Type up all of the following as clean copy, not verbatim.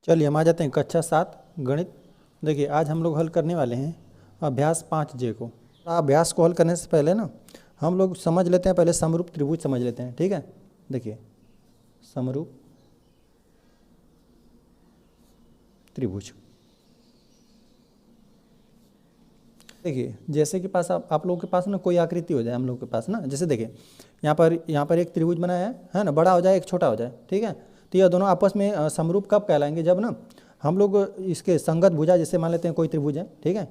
चलिए हम आ जाते हैं कक्षा 7 गणित। देखिए आज हम लोग हल करने वाले हैं अभ्यास 5J को। अभ्यास को हल करने से पहले ना हम लोग समझ लेते हैं, पहले समरूप त्रिभुज समझ लेते हैं, ठीक है। देखिए समरूप त्रिभुज, देखिए जैसे कि पास आप लोगों के पास ना कोई आकृति हो जाए, हम लोग के पास ना, जैसे देखिए यहाँ पर एक त्रिभुज बनाया है ना, बड़ा हो जाए एक छोटा हो जाए, ठीक है। तो यह दोनों आपस में समरूप कब कहलाएंगे, जब ना हम लोग इसके संगत भुजा, जैसे मान लेते हैं कोई त्रिभुज है, ठीक है,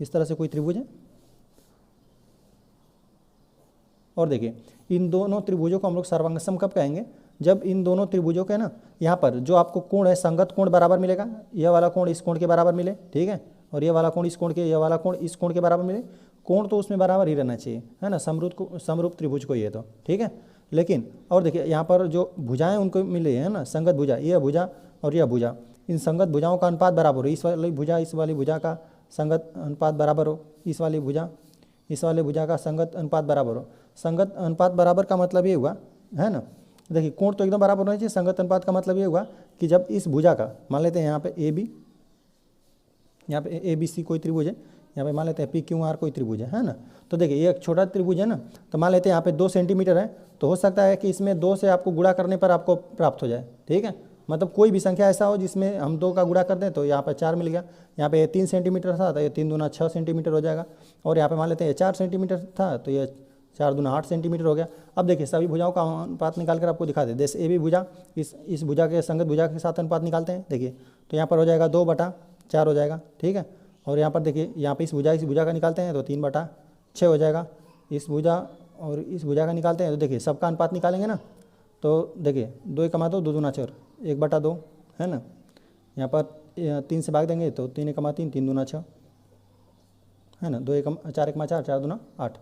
इस तरह से कोई त्रिभुज है, और देखिए इन दोनों त्रिभुजों को हम लोग सर्वांगसम कब कहेंगे, जब इन दोनों त्रिभुजों के ना यहाँ पर जो आपको कोण है संगत कोण बराबर मिलेगा, यह वाला कोण इस कोण के बराबर मिले, ठीक है, और ये वाला कोण इस कोण के, यह वाला कोण इस कोण के बराबर मिले। कोण तो उसमें बराबर ही रहना चाहिए, है ना, समरूप त्रिभुज को ये तो ठीक है। लेकिन और देखिए यहाँ पर जो भुजाएं उनको मिले है ना, संगत भुजा, यह भुजा और यह भुजा, इन संगत भुजाओं का अनुपात बराबर हो, इस वाली भुजा का संगत अनुपात बराबर हो, इस वाली भुजा का संगत अनुपात बराबर हो। संगत अनुपात बराबर का मतलब ये हुआ, है ना, देखिए कोण तो एकदम बराबर होना चाहिए। संगत अनुपात का मतलब ये हुआ कि जब इस भुजा का मान लेते हैं यहाँ पे ए बी सी कोई त्रिभुज है, यहाँ पे मान लेते हैं पी क्यू आर कोई त्रिभुज है ना। तो देखिए ये एक छोटा त्रिभुज है ना, तो मान लेते हैं यहाँ पे 2 सेंटीमीटर है, तो हो सकता है कि इसमें 2 से आपको गुणा करने पर आपको प्राप्त हो जाए, ठीक है। मतलब कोई भी संख्या ऐसा हो जिसमें हम 2 का गुणा कर दें तो यहाँ पर 4 मिल गया। यहाँ पे 3 सेंटीमीटर था तो ये 3 दूना 6 सेंटीमीटर हो जाएगा, और यहाँ पे मान लेते हैं 4 सेंटीमीटर था तो ये 4 दूना 8 सेंटीमीटर हो गया। अब देखिए सभी भुजाओं का अनुपात निकाल कर आपको दिखा दे, जैसे ए बी भुजा इस भुजा के संगत भुजा के साथ अनुपात निकालते हैं, देखिए तो यहाँ पर हो जाएगा 2/4 हो जाएगा, ठीक है। और यहाँ पर देखिए यहाँ पे इस भुजा का निकालते हैं तो 3/6 हो जाएगा। इस भुजा और इस भुजा का निकालते हैं तो देखिए सबका अनुपात निकालेंगे ना, तो देखिए 2 कमा 2 2 दूना 4 1/2 है ना। यहाँ पर 3 से भाग देंगे तो 3 कमा 3 3 दूना 6 है ना, 4 कमा 4 4 दूना 8,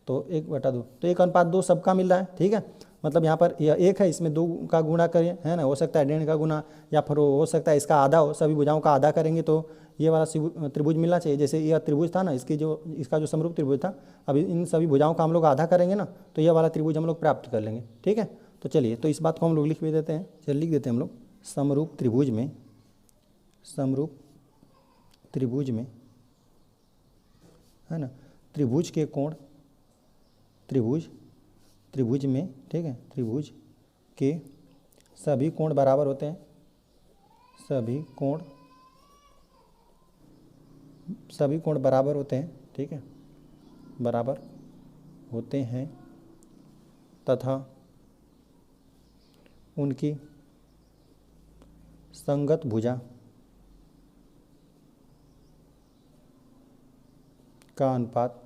तो 1/2, तो 1:2 सबका मिल रहा है, ठीक है। मतलब यहाँ पर यह 1 है, इसमें 2 का गुणा करें, है ना, हो सकता है 1.5 का गुना, या फिर हो सकता है इसका आधा हो, सभी भुजाओं का आधा करेंगे तो ये वाला त्रिभुज मिलना चाहिए। जैसे यह त्रिभुज था ना, इसका जो समरूप त्रिभुज था, अब इन सभी भुजाओं का हम लोग आधा करेंगे ना तो यह वाला त्रिभुज हम लोग प्राप्त कर लेंगे, ठीक है। तो चलिए तो इस बात को हम लोग लिख भी देते हैं, चलिए लिख देते हैं हम लोग, समरूप त्रिभुज में है ना, त्रिभुज के कोण त्रिभुज में, ठीक है, त्रिभुज के सभी कोण बराबर होते हैं, सभी कोण बराबर होते हैं, ठीक है, बराबर होते हैं तथा उनकी संगत भुजा का अनुपात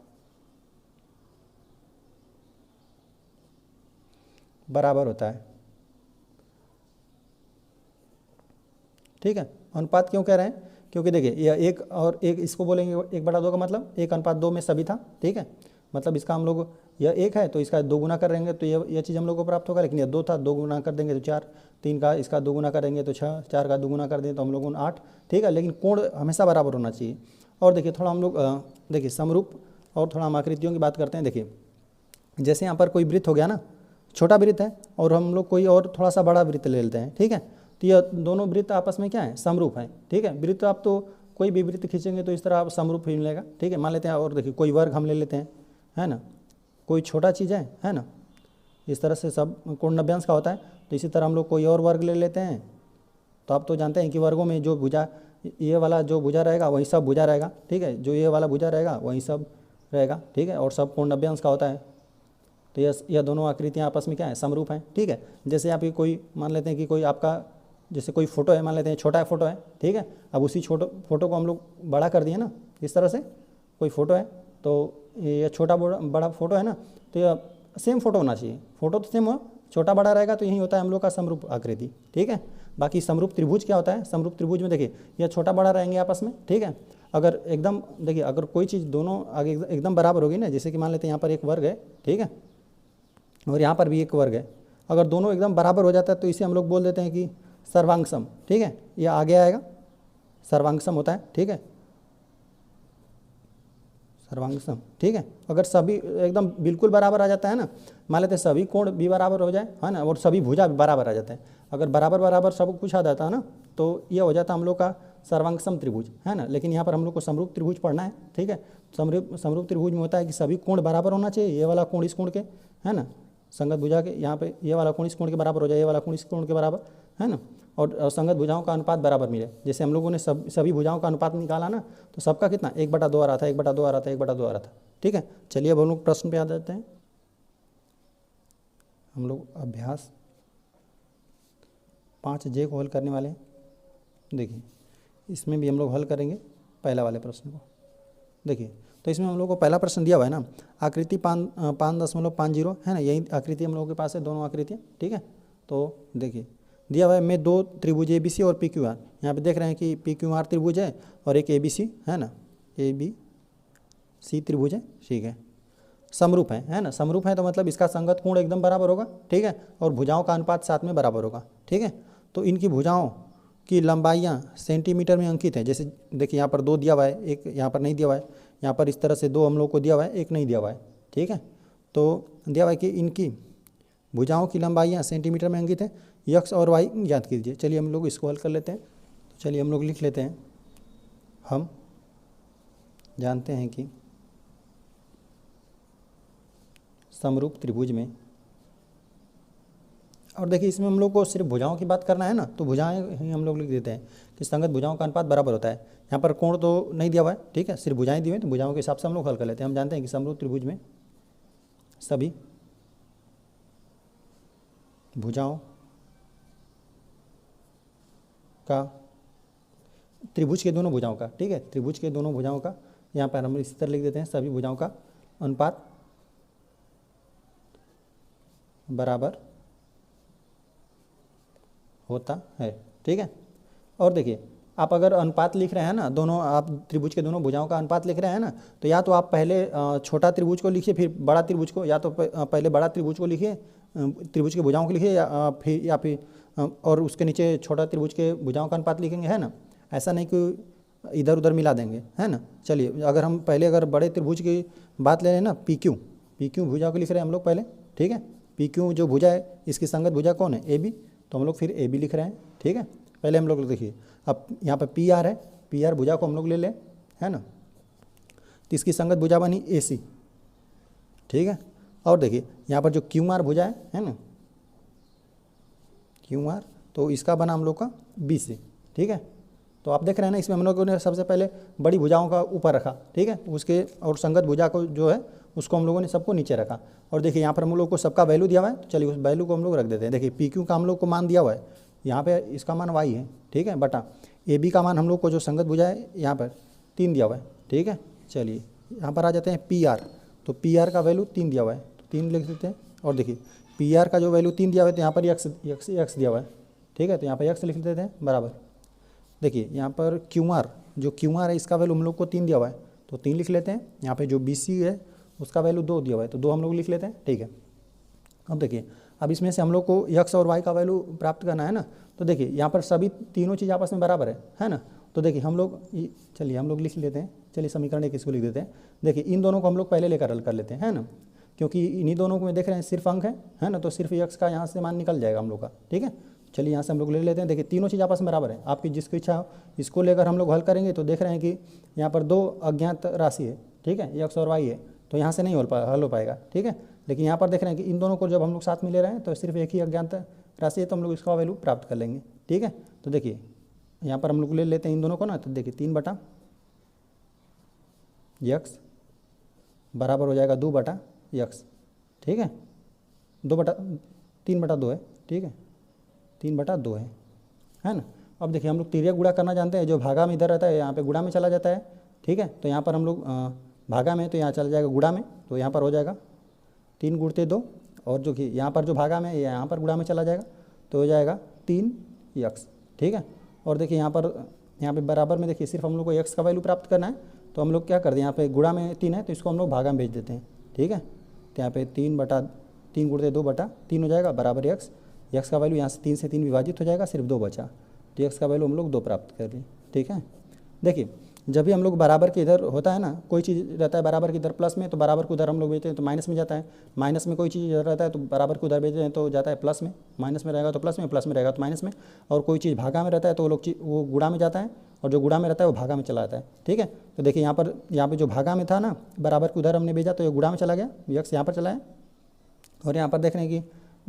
बराबर होता है, ठीक है। अनुपात क्यों कह रहे हैं, क्योंकि देखिए यह 1 और 1 इसको बोलेंगे 1/2 का मतलब 1:2 में सभी था, ठीक है। मतलब इसका हम लोग यह 1 है तो इसका 2 गुना कर देंगे तो यह चीज़ हम लोग को प्राप्त होगा। लेकिन यह 2 था, 2 गुना कर देंगे तो 4, 3 का इसका 2 गुना करेंगे तो 6, 4 का 2 गुना कर दें तो हम लोग 8, ठीक है। लेकिन कोण हमेशा बराबर होना चाहिए। और देखिए थोड़ा हम लोग देखिए समरूप और थोड़ा हम आकृतियों की बात करते हैं। देखिए जैसे यहाँ पर कोई वृत्त हो गया ना, छोटा वृत्त है, और हम लोग कोई और थोड़ा सा बड़ा वृत्त ले लेते हैं, ठीक है। तो यह दोनों वृत्त आपस में क्या है, समरूप हैं, ठीक है। वृत्त आप तो कोई भी वृत्त खींचेंगे तो इस तरह आप समरूप ही मिलेगा, ठीक है। मान लेते हैं, और देखिए कोई वर्ग हम ले लेते हैं, है ना, कोई छोटा चीज़ है ना, इस तरह से सब कोण 90 अंश का होता है। तो इसी तरह हम लोग कोई और वर्ग ले लेते हैं, तो आप तो जानते हैं कि वर्गों में जो भुजा, ये वाला जो भुजा रहेगा वही सब भुजा रहेगा, ठीक है, जो ये वाला भुजा रहेगा वही सब रहेगा, ठीक है, और सब कोण 90 अंश का होता है। तो यह दोनों आकृतियाँ आपस में क्या है, समरूप हैं, ठीक है। जैसे आप कोई मान लेते हैं कि कोई आपका जैसे कोई फोटो है, मान लेते हैं छोटा फोटो है, ठीक है। अब उसी फोटो को हम लोग बड़ा कर दिए ना, इस तरह से कोई फ़ोटो है तो ये छोटा बड़ा फोटो है ना, तो यह सेम फोटो होना चाहिए, फोटो तो सेम हो, छोटा बड़ा रहेगा तो यही होता है हम लोग का समरूप आकृति, ठीक है। बाकी समरूप त्रिभुज क्या होता है, समरूप त्रिभुज में देखिए यह छोटा बड़ा रहेंगे आपस में, ठीक है। अगर एकदम देखिए अगर कोई चीज़ दोनों आगे एकदम बराबर होगी ना, जैसे कि मान लेते हैं यहाँ पर एक वर्ग है, ठीक है, और यहाँ पर भी एक वर्ग है, अगर दोनों एकदम बराबर हो जाता है तो इसे हम लोग बोल देते हैं कि सर्वांगसम, ठीक है। यह आगे आएगा, सर्वांगसम होता है, ठीक है, सर्वांग सम, ठीक है। अगर सभी एकदम बिल्कुल बराबर आ जाता है ना, मान लेते हैं सभी कोण भी बराबर हो जाए, है ना, और सभी भुजा भी बराबर आ जाते हैं। अगर बराबर बराबर सब कुछ आ जाता है ना, तो ये हो जाता है हम लोग का सर्वांग सम त्रिभुज, है ना। लेकिन यहाँ पर हम लोग को समरूप त्रिभुज पढ़ना है, ठीक है। समरूप त्रिभुज में होता है कि सभी कोण बराबर होना चाहिए, ये वाला कोण इस कोण के, है ना, संगत भुजा के, यहाँ पे ये वाला कोण इस कोण के बराबर हो जाए, ये वाला कोण इस कोण के बराबर, है ना, और संगत भुजाओं का अनुपात बराबर मिले। जैसे हम लोगों ने सभी भुजाओं का अनुपात निकाला ना, तो सबका कितना 1/2 आ रहा था, 1/2 आ रहा था, 1/2 आ रहा था, ठीक है। चलिए अब हम लोग प्रश्न पे आ जाते हैं। हम लोग अभ्यास 5J को हल करने वाले हैं। देखिए इसमें भी हम लोग हल करेंगे पहला वाले प्रश्न को। देखिए तो इसमें हम लोग को पहला प्रश्न दिया हुआ है ना, आकृति 5.50 है ना, यही आकृति हम लोगों के पास है, दोनों आकृतियाँ, ठीक है। तो देखिए दिया हुआ है में 2 त्रिभुज ABC और PQR। यहाँ पे देख रहे हैं कि PQR त्रिभुज है और एक ABC है ना, ABC त्रिभुज है, ठीक है। समरूप है ना, समरूप है तो मतलब इसका संगत कोण एकदम बराबर होगा, ठीक है, और भुजाओं का अनुपात साथ में बराबर होगा, ठीक है। तो इनकी भुजाओं की लंबाइयाँ सेंटीमीटर में अंकित है। जैसे देखिए यहाँ पर 2 दिया हुआ है, एक यहाँ पर नहीं दिया हुआ है, यहाँ पर इस तरह से 2 हम लोग को दिया हुआ है, एक नहीं दिया हुआ है, ठीक है। तो दिया हुआ है कि इनकी भुजाओं की लंबाइयाँ सेंटीमीटर में अंकित है, x और y ज्ञात कीजिए। चलिए हम लोग इसको हल कर लेते हैं। तो चलिए हम लोग लिख लेते हैं, हम जानते हैं कि समरूप त्रिभुज में, और देखिए इसमें हम लोग को सिर्फ भुजाओं की बात करना है ना, तो भुजाएं ही हम लोग लिख देते हैं कि संगत भुजाओं का अनुपात बराबर होता है। यहाँ पर कोण तो नहीं दिया हुआ है, ठीक है, सिर्फ भुजाएं दी हुई हैं, तो भुजाओं के हिसाब से हम लोग हल कर लेते हैं। हम जानते हैं कि समरूप त्रिभुज में सभी भुजाओं का, त्रिभुज के दोनों भुजाओं का, ठीक है, त्रिभुज के दोनों भुजाओं का, यहाँ पर हम इसी तरह लिख देते हैं, सभी भुजाओं का अनुपात बराबर होता है, ठीक है। और देखिए आप अगर अनुपात लिख रहे हैं ना, दोनों आप त्रिभुज के दोनों भुजाओं का अनुपात लिख रहे हैं ना, तो या तो आप पहले छोटा त्रिभुज को लिखिए फिर बड़ा त्रिभुज को, या तो पहले बड़ा त्रिभुज को लिखिए, त्रिभुज के भुजाओं को लिखिए, या फिर और उसके नीचे छोटा त्रिभुज के भुजाओं का अनुपात लिखेंगे, है ना। ऐसा नहीं कि इधर उधर मिला देंगे, है ना। चलिए अगर हम पहले अगर बड़े त्रिभुज की बात ले लें ना, PQ भुजा को लिख रहे हैं हम लोग पहले, ठीक है। PQ जो भुजा है इसकी संगत भुजा कौन है, AB, तो हम लोग फिर AB लिख रहे हैं, ठीक है। पहले हम लोग देखिए, अब यहाँ पर PR है, PR भुजा को हम लोग ले लें, है ना, तो इसकी संगत भुजा बनी AC, ठीक है। और देखिए यहाँ पर जो QR भुजा है ना, QR, तो इसका बना हम लोग का BC, ठीक है। तो आप देख रहे हैं ना, इसमें हम लोगों ने सबसे पहले बड़ी भुजाओं का ऊपर रखा, ठीक है, उसके और संगत भुजा को जो है उसको हम लोगों ने सबको नीचे रखा। और देखिए यहाँ पर हम लोग को सबका वैल्यू दिया हुआ है, तो चलिए उस वैल्यू को हम लोग रख देते हैं। देखिए PQ का हम लोग को मान दिया हुआ है, यहाँ पे इसका मान y है, ठीक है, बटा AB का मान हम लोग को जो संगत भुजा है यहाँ पर 3 दिया हुआ है, ठीक है। चलिए यहाँ पर आ जाते हैं PR, तो PR का वैल्यू 3 दिया हुआ है, तो 3 लिख देते हैं। और देखिए PR का जो वैल्यू 3 दिया हुआ है, तो यहाँ पर x दिया हुआ है, ठीक है, तो यहाँ पर x लिख देते हैं बराबर। देखिए यहाँ पर जो QR है इसका वैल्यू हम लोग को 3 दिया हुआ है, तो 3 लिख लेते हैं। यहाँ पे जो BC है उसका वैल्यू 2 दिया हुआ है, तो 2 हम लोग लिख लेते हैं, ठीक है। अब देखिए अब इसमें से हम लोग को x और y का वैल्यू प्राप्त करना है ना, तो देखिए यहाँ पर सभी तीनों चीज़ आपस में बराबर है ना। तो देखिए हम लोग चलिए हम लोग लिख लेते हैं, चलिए समीकरण 1 इसको लिख देते हैं। देखिए इन दोनों को हम लोग पहले लेकर हल कर लेते हैं, है ना, क्योंकि इन्हीं दोनों को में देख रहे हैं सिर्फ अंक है ना, तो सिर्फ x का यहाँ से मान निकल जाएगा हम लोग का, ठीक है। चलिए यहाँ से हम लोग ले लेते हैं। देखिए तीनों चीज़ आपस में बराबर है, आपकी जिसकी इच्छा हो इसको लेकर हम लोग हल करेंगे। तो देख रहे हैं कि यहाँ पर 2 अज्ञात राशि है, ठीक है, x और y है, तो यहाँ से नहीं हल हो पाएगा, ठीक है। लेकिन यहाँ पर देख रहे हैं कि इन दोनों को जब हम लोग साथ में ले रहे हैं तो सिर्फ एक ही अज्ञात राशि है, तो हम लोग इसका वैल्यू प्राप्त कर लेंगे, ठीक है। तो देखिए यहाँ पर हम लोग ले लेते हैं इन दोनों को ना, तो देखिए 3/x बराबर हो जाएगा 2/x, ठीक है, 3/2 है, ठीक है, 3/2 है ना। अब देखिए हम लोग तिर्यक गुणा करना जानते हैं, जो भागा में इधर रहता है यहाँ पे गुणा में चला जाता है, ठीक है। तो यहाँ पर हम लोग भागा में, तो यहाँ चला जाएगा गुणा में, तो यहाँ पर हो जाएगा 3 × 2, और जो कि यहाँ पर जो भागा में यहाँ पर गुणा में चला जाएगा, तो हो जाएगा 3x, ठीक है। और देखिए यहाँ पे बराबर में देखिए सिर्फ हम लोग को x का वैल्यू प्राप्त करना है, तो हम लोग क्या करते हैं, यहाँ पे गुणा में 3 है तो इसको हम लोग भागा में भेज देते हैं, ठीक है। तो यहाँ पे 3 × 2/3 हो जाएगा बराबर x का वैल्यू यहाँ से 3 से 3 विभाजित हो जाएगा, सिर्फ 2 बचा, तो x का वैल्यू हम लोग 2 प्राप्त कर लिए, ठीक है। देखिए जब भी हम लोग बराबर के इधर होता है ना, कोई चीज़ रहता है बराबर के इधर प्लस में, तो बराबर को उधर हम लोग भेजते हैं तो माइनस में जाता है। माइनस में कोई चीज़ इधर रहता है तो बराबर को उधर भेजते हैं तो जाता है प्लस में। माइनस में रहेगा तो प्लस में रहेगा तो माइनस में। और कोई चीज़ भागा में रहता है तो वो गुणा में जाता है, और जो गुणा में रहता है वो भागा में चला जाता है। ठीक है, तो देखिए यहाँ पे जो भागा में था ना, बराबर को उधर हमने भेजा तो ये गुणा में चला गया, यक्स यहाँ पर चला है। और यहाँ पर देख रहे हैं कि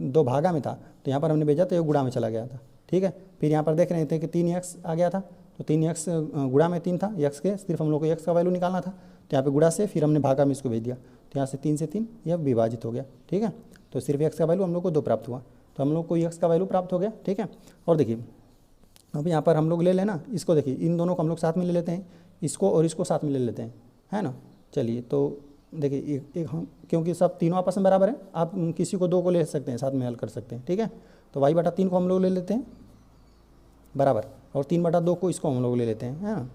2 भागा में था तो यहाँ पर हमने भेजा तो ये गुणा में चला गया था। ठीक है, फिर यहाँ पर देख रहे थे कि 3x आ गया था, तो 3x गुणा में 3 था, x के सिर्फ हम लोग को x का वैल्यू निकालना था, तो यहाँ पे गुणा से फिर हमने भागा में इसको भेज दिया, तो यहाँ से 3 से 3 यह विभाजित हो गया। ठीक है, तो सिर्फ x का वैल्यू हम लोग को 2 प्राप्त हुआ, तो हम लोग को x का वैल्यू प्राप्त हो गया। ठीक है, और देखिए अब यहाँ पर हम लोग ले लेना इसको, देखिए इन दोनों को हम लोग साथ में ले लेते हैं, इसको और इसको साथ में ले लेते हैं, है ना। चलिए तो देखिए एक हम, क्योंकि सब तीनों आपस में बराबर है, आप किसी को 2 को ले सकते हैं, साथ में हल कर सकते हैं। ठीक है, तो y/3 को हम लोग ले लेते हैं बराबर, और 3/2 को इसको हम लोग ले लेते हैं, है ना।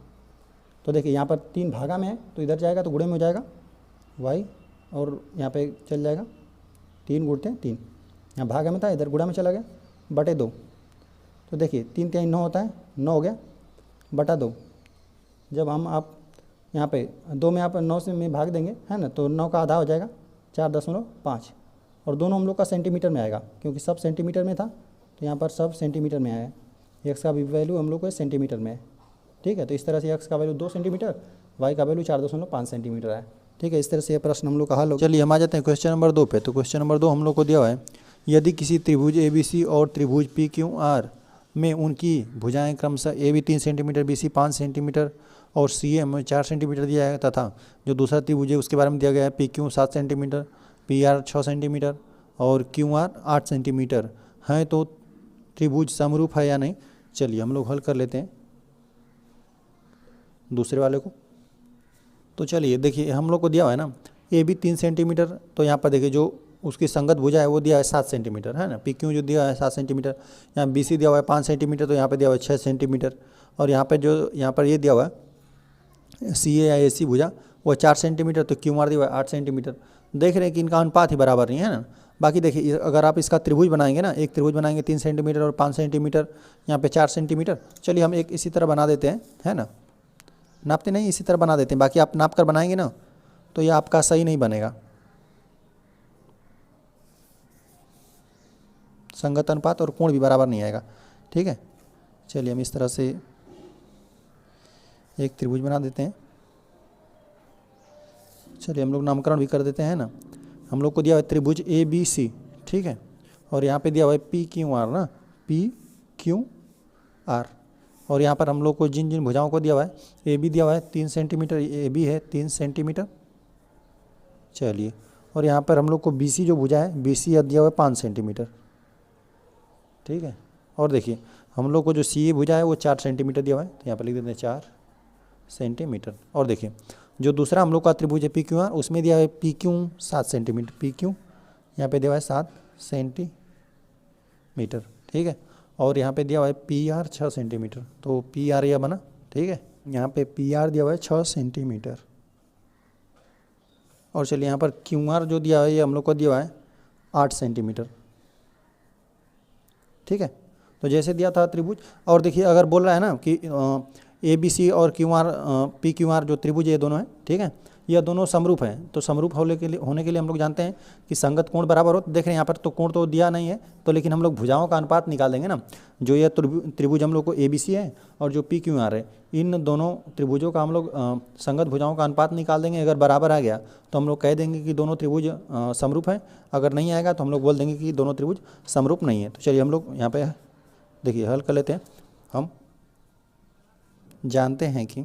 तो देखिए यहाँ पर 3 भागा में है तो इधर जाएगा तो गुणे में हो जाएगा y, और यहाँ पे चल जाएगा 3 गुणते 3, यहाँ भागा में था इधर गुणा में चला गया बटे 2। तो देखिए 3 3 9 होता है, 9 हो गया बटा 2। जब हम आप यहाँ पे 2 में आप 9 से में भाग देंगे, है ना, तो 9 का आधा हो जाएगा 4.5, और दोनों हम लोग का सेंटीमीटर में आएगा, क्योंकि सब सेंटीमीटर में था तो यहाँ पर सब सेंटीमीटर में आया। एक्स का भी वैल्यू हम लोग को सेंटीमीटर में है। ठीक है, तो इस तरह से एक्स का वैल्यू 2 सेंटीमीटर, वाई का वैल्यू 4.5 सेंटीमीटर है। ठीक है, इस तरह से ये प्रश्न हम लोग का हल हो। चलिए हम आ जाते हैं क्वेश्चन नंबर 2 पे। तो क्वेश्चन नंबर 2 हम लोग को दिया हुआ है, यदि किसी त्रिभुज ABC और त्रिभुज PQR में उनकी भुजाएं क्रमशः AB 3 सेंटीमीटर, BC 5 सेंटीमीटर और CM 4 सेंटीमीटर दिया है, तथा जो दूसरा त्रिभुज है उसके बारे में दिया गया है PQ 7 सेंटीमीटर, PR 6 सेंटीमीटर और QR 8 सेंटीमीटर हैं, तो त्रिभुज समरूप है या नहीं। चलिए हम लोग हल कर लेते हैं दूसरे वाले को। तो चलिए देखिए हम लोग को दिया हुआ है ना AB 3 सेंटीमीटर, तो यहाँ पर देखिए जो उसकी संगत भुजा है वो दिया है 7 सेंटीमीटर, है ना। PQ जो दिया है 7 सेंटीमीटर, यहाँ BC दिया हुआ है 5 सेंटीमीटर, तो यहाँ पे दिया हुआ है 6 सेंटीमीटर, और यहाँ पर ये दिया हुआ है CA या AC भुजा वो 4 सेंटीमीटर, तो QR दिया हुआ है 8 सेंटीमीटर। देख रहे हैं कि इनका अनुपात ही बराबर नहीं है ना। बाकी देखिए अगर आप इसका त्रिभुज बनाएंगे ना, एक त्रिभुज बनाएंगे 3 सेंटीमीटर और 5 सेंटीमीटर, यहाँ पे 4 सेंटीमीटर। चलिए हम एक इसी तरह बना देते हैं, है ना, नापते नहीं इसी तरह बना देते हैं। बाकी आप नाप कर बनाएंगे ना तो ये आपका सही नहीं बनेगा, संगत अनुपात और कोण भी बराबर नहीं आएगा। ठीक है, चलिए हम इस तरह से एक त्रिभुज बना देते हैं। चलिए हम लोग नामकरण भी कर देते हैं ना। हम लोग को दिया हुआ है त्रिभुज ABC, ठीक है, और यहाँ पे दिया हुआ है PQR ना, PQR, और यहाँ पर हम लोग को जिन जिन भुजाओं को दिया हुआ है AB दिया हुआ है 3 सेंटीमीटर, AB है 3 सेंटीमीटर। चलिए, और यहाँ पर हम लोग को BC जो भुजा है BC दिया हुआ है 5 सेंटीमीटर। ठीक है, और देखिए हम लोग को जो CA भुजा है वो 4 सेंटीमीटर दिया हुआ है, तो यहाँ पर लिख देते हैं 4 सेंटीमीटर। और देखिए जो दूसरा हम लोग का त्रिभुज है PQR उसमें दिया है PQ 7 सेंटीमीटर, PQ यहाँ पे दिया हुआ है 7 सेंटीमीटर। ठीक है, और यहाँ पे दिया हुआ है PR 6 सेंटीमीटर, तो PR यह बना। ठीक है, यहाँ पे PR दिया हुआ है 6 सेंटीमीटर। और चलिए यहाँ पर QR जो दिया है ये हम लोग को दिया हुआ है 8 सेंटीमीटर। ठीक है, तो जैसे दिया था त्रिभुज, और देखिए अगर बोल रहा है ना कि ABC और QR PQR जो त्रिभुज ये दोनों हैं, ठीक है, यह दोनों समरूप हैं, तो समरूप होने के लिए हम लोग जानते हैं कि संगत कोण बराबर हो। तो देख रहे हैं यहाँ पर तो कोण तो दिया नहीं है, तो लेकिन हम लोग भुजाओं का अनुपात निकाल देंगे ना। जो ये त्रिभुज हम लोग को ABC है और जो PQR है, इन दोनों त्रिभुजों का हम लोग संगत भुजाओं का अनुपात निकाल देंगे। अगर बराबर आ गया तो हम लोग कह देंगे कि दोनों त्रिभुज समरूप हैं, अगर नहीं आएगा तो हम लोग बोल देंगे कि दोनों त्रिभुज समरूप नहीं है। तो चलिए हम लोग यहाँ पे देखिए हल कर लेते हैं। हम जानते हैं कि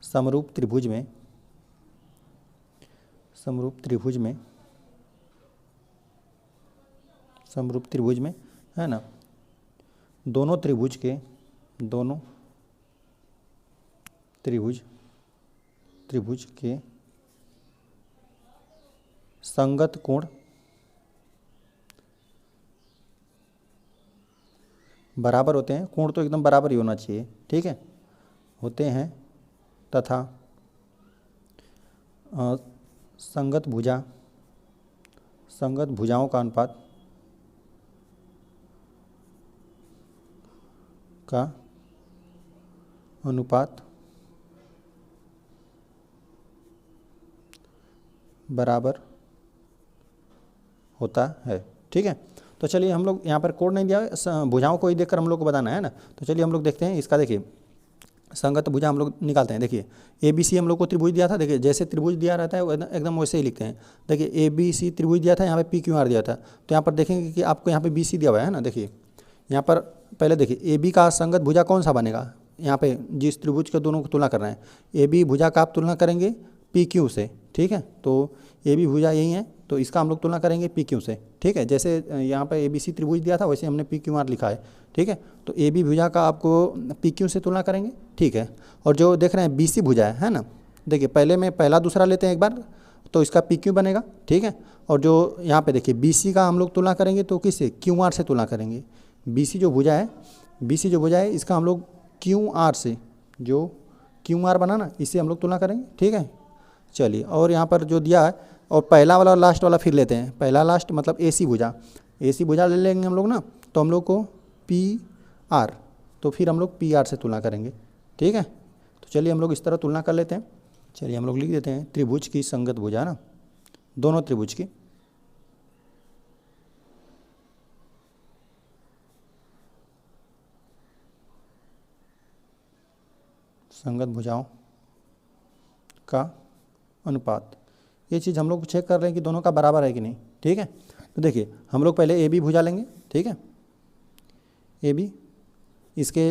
समरूप त्रिभुज में है ना, दोनों त्रिभुज के संगत कोण बराबर होते हैं। कोण तो एकदम बराबर ही होना चाहिए, ठीक है, होते हैं, तथा संगत भुजाओं का का अनुपात बराबर होता है। ठीक है, तो चलिए हम लोग यहाँ पर कोड नहीं दिया है, भुजाओं को ही देखकर हम लोग को बताना है ना। तो चलिए हम लोग देखते हैं इसका। देखिए संगत भुजा हम लोग निकालते हैं। देखिए ए बी सी हम लोग को त्रिभुज दिया था। देखिए जैसे त्रिभुज दिया रहता है वो एकदम वैसे ही लिखते हैं। देखिए ए बी सी त्रिभुज दिया था, यहाँ पे पी क्यू आर दिया था। तो यहाँ पर देखेंगे कि आपको यहाँ पे बी सी दिया हुआ है ना। देखिए यहाँ पर पहले देखिए ए बी का संगत भुजा कौन सा बनेगा, यहाँ पे जिस त्रिभुज के दोनों को तुलना कर रहे हैं ए बी भुजा का आप तुलना करेंगे पी क्यू से। ठीक है, तो ए बी भुजा यही है, तो इसका हम लोग तुलना करेंगे पी क्यू से। ठीक है, जैसे यहाँ पे ए बी सी त्रिभुज दिया था वैसे हमने पी क्यू आर लिखा है। ठीक है, तो ए बी भुजा का आपको पी क्यू से तुलना करेंगे। ठीक है, और जो देख रहे हैं बी सी भुजा है ना, देखिए पहले में पहला दूसरा लेते हैं एक बार, तो इसका पी क्यू बनेगा। ठीक है, और जो यहाँ पे देखिए बी सी का हम लोग तुलना करेंगे तो किससे, क्यू आर से तुलना करेंगे। बी सी जो भुजा है इसका हम लोग क्यू आर से, जो क्यू आर बना ना, इससे हम लोग तुलना करेंगे। ठीक है, चलिए और यहाँ पर जो दिया है, और पहला वाला लास्ट वाला फिर लेते हैं। पहला लास्ट मतलब ए सी भुजा ले लेंगे हम लोग ना, तो हम लोग को पी आर, तो फिर हम लोग पी आर से तुलना करेंगे। ठीक है, तो चलिए हम लोग इस तरह तुलना कर लेते हैं। चलिए हम लोग लिख देते हैं त्रिभुज की संगत भुजा ना, दोनों त्रिभुज की संगत भुजाओं का अनुपात। ये चीज़ हम लोग चेक कर रहे हैं कि दोनों का बराबर है कि नहीं। ठीक है, तो देखिए हम लोग पहले ए बी भुजा लेंगे। ठीक है, ए बी, इसके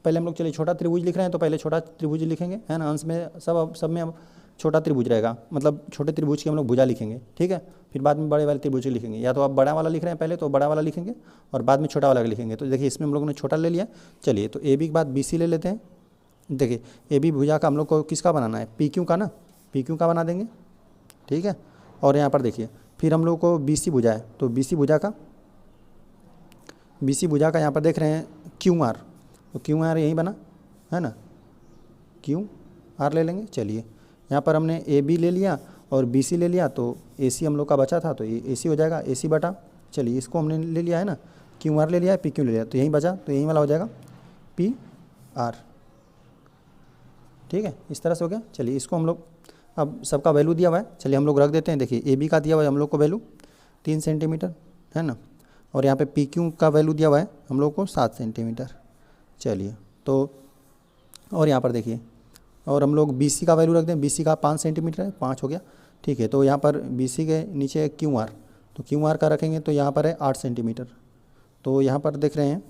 पहले हम लोग चलिए छोटा त्रिभुज लिख रहे हैं तो पहले छोटा त्रिभुज लिखेंगे, है ना। अंश में सब में अब छोटा त्रिभुज रहेगा, मतलब छोटे त्रिभुज की हम लोग भुजा लिखेंगे। ठीक है, फिर बाद में बड़े वाले त्रिभुज लिखेंगे, या तो आप बड़ा वाला लिख रहे हैं पहले तो बड़ा वाला लिखेंगे और बाद में छोटा वाला लिखेंगे। तो देखिए इसमें हम लोगों ने छोटा ले लिया। चलिए तो ए बी के बाद बी सी ले लेते हैं। देखिए ए बी भुजा का हम लोग को किसका बनाना है, पी क्यू का ना, पी क्यू का बना देंगे। ठीक है, और यहाँ पर देखिए फिर हम लोग को बी सी भुजा है, तो बी सी भुजा का यहाँ पर देख रहे हैं क्यू आर, तो क्यू आर यही बना है ना, क्यू आर ले लेंगे। चलिए यहाँ पर हमने ए बी ले लिया और बी सी ले लिया, तो ए सी हम लोग का बचा था तो ये ए सी हो जाएगा, ए सी बटा, चलिए इसको हमने ले लिया है ना, क्यू आर ले लिया है, पी क्यू ले लिया, तो यहीं बचा, तो यहीं वाला हो जाएगा पी आर। ठीक है, इस तरह से हो गया। चलिए इसको हम लोग अब सबका वैल्यू दिया हुआ है, चलिए हम लोग रख देते हैं। देखिए ए बी का दिया हुआ है हम लोग को वैल्यू 3 सेंटीमीटर है ना, और यहाँ पे पी क्यू का वैल्यू दिया हुआ है हम लोग को 7 सेंटीमीटर। चलिए तो और यहाँ पर देखिए, और हम लोग बी सी का वैल्यू रख दें, बी सी का 5 सेंटीमीटर है, 5 हो गया। ठीक है, तो यहाँ पर बी सी के नीचे क्यू आर, तो क्यू आर का रखेंगे तो यहाँ पर है 8 सेंटीमीटर। तो यहाँ पर देख रहे हैं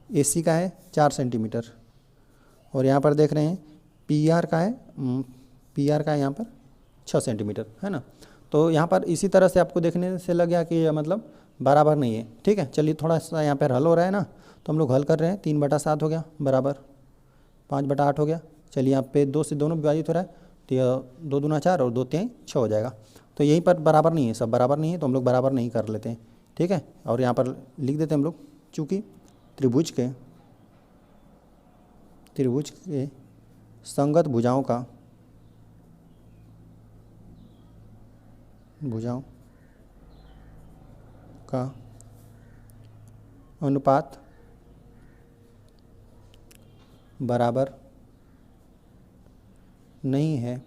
ए सी का है 4 सेंटीमीटर, और यहाँ पर देख रहे हैं पी आर का है यहाँ पर 6 सेंटीमीटर है ना। तो यहाँ पर इसी तरह से आपको देखने से लग गया कि ये मतलब बराबर नहीं है। ठीक है, चलिए थोड़ा सा यहाँ पर हल हो रहा है ना, तो हम लोग हल कर रहे हैं। 3/7 हो गया बराबर 5/8 हो गया। चलिए यहाँ पे 2 से दोनों विभाजित हो रहा है, तो 2 दूना 4 और 2 3 6 हो जाएगा। तो यहीं पर बराबर नहीं है, सब बराबर नहीं है, तो हम लोग बराबर नहीं कर लेते हैं। ठीक है, और यहाँ पर लिख देते हैं हम लोग, चूँकि त्रिभुज के संगत भुजाओं का अनुपात बराबर नहीं है,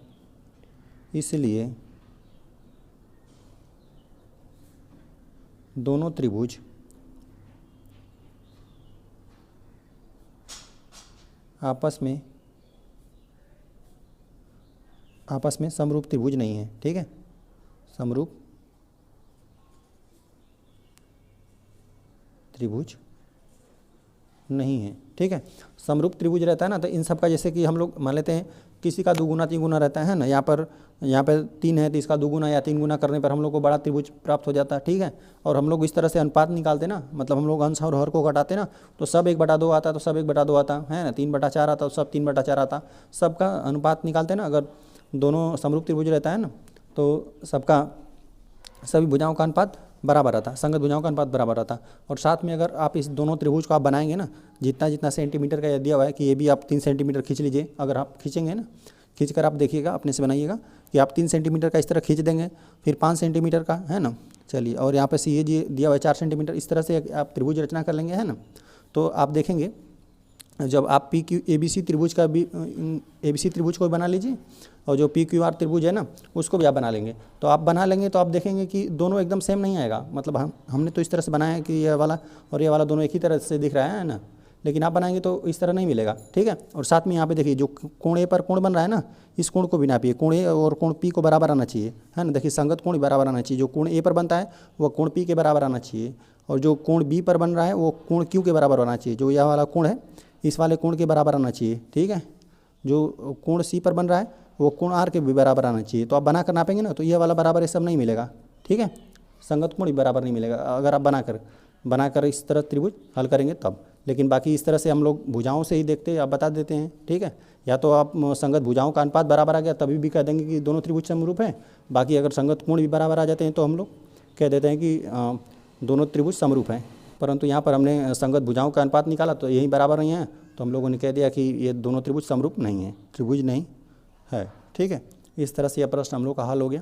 इसलिए दोनों त्रिभुज आपस में समरूप त्रिभुज नहीं है। ठीक है, समरूप त्रिभुज नहीं है। ठीक है, समरूप त्रिभुज रहता है ना, तो इन सब का जैसे कि हम लोग मान लेते हैं किसी का 2 गुना 3 गुना रहता है ना, यहाँ पर 3 है तो इसका 2 गुना या 3 गुना करने पर हम लोग को बड़ा त्रिभुज प्राप्त हो जाता है। ठीक है, और हम लोग इस तरह से अनुपात निकालते ना, मतलब हम लोग अंश और हर को घटाते ना, तो सब 1/2 आता तो सब 1/2 आता है ना, 3/4 आता तो सब 3/4 आता, सबका अनुपात निकालते ना। अगर दोनों समरूप त्रिभुज रहता है ना, तो सबका सभी भुजाओं का अनुपात बराबर आता, संगत भुजाओं का अनुपात बराबर आता। और साथ में अगर आप इस दोनों त्रिभुज को आप बनाएंगे ना, जितना सेंटीमीटर का यह दिया हुआ है कि ये भी आप 3 सेंटीमीटर खींच लीजिए, अगर आप खींचेंगे ना, खींच कर आप देखिएगा, अपने से बनाइएगा कि आप 3 सेंटीमीटर का इस तरह खींच देंगे, फिर 5 सेंटीमीटर का है ना। चलिए, और यहाँ पर सी ये दिया हुआ है 4 सेंटीमीटर, इस तरह से आप त्रिभुज रचना कर लेंगे है ना, तो आप देखेंगे जब आप P Q A B C त्रिभुज का भी ए बी सी त्रिभुज को भी बना लीजिए और जो पी क्यू आर त्रिभुज है ना उसको भी आप बना लेंगे। तो आप बना लेंगे तो आप देखेंगे कि दोनों एकदम सेम नहीं आएगा। मतलब हमने तो इस तरह से बनाया है कि ये वाला और ये वाला दोनों एक ही तरह से दिख रहा है ना, लेकिन आप बनाएंगे तो इस तरह नहीं मिलेगा। ठीक है। और साथ में यहाँ पे देखिए जो कोण ए पर कोण बन रहा है ना, इस कोण को भी नापिए। कोण ए और कोण पी को बराबर आना चाहिए, है ना। देखिए संगत कोण बराबर आना चाहिए। जो कोण ए पर बनता है वह कोण पी के बराबर आना चाहिए, और जो कोण बी पर बन रहा है वो कोण क्यू के बराबर आना चाहिए। जो यह वाला कोण है इस वाले कोण के बराबर आना चाहिए। ठीक है। जो कोण सी पर बन रहा है वो कोण आर के भी बराबर आना चाहिए। तो आप बना कर नापेंगे ना तो यह वाला बराबर ये सब नहीं मिलेगा। ठीक है। संगत कोण भी बराबर नहीं मिलेगा अगर आप बनाकर इस तरह त्रिभुज हल करेंगे तब। लेकिन बाकी इस तरह से हम लोग भुजाओं से ही देखते हैं, आप बता देते हैं। ठीक है। या तो आप संगत भुजाओं का अनुपात बराबर आ गया तभी भी कह देंगे कि दोनों त्रिभुज समरूप हैं। बाकी अगर संगत कोण भी बराबर आ जाते हैं तो हम लोग कह देते हैं कि दोनों त्रिभुज समरूप हैं। परंतु यहाँ पर हमने संगत भुजाओं का अनुपात निकाला तो यही बराबर नहीं है, तो हम लोगों ने कह दिया कि ये दोनों त्रिभुज समरूप नहीं है, त्रिभुज नहीं है। ठीक है। इस तरह से यह प्रश्न हम लोग का हल हो गया।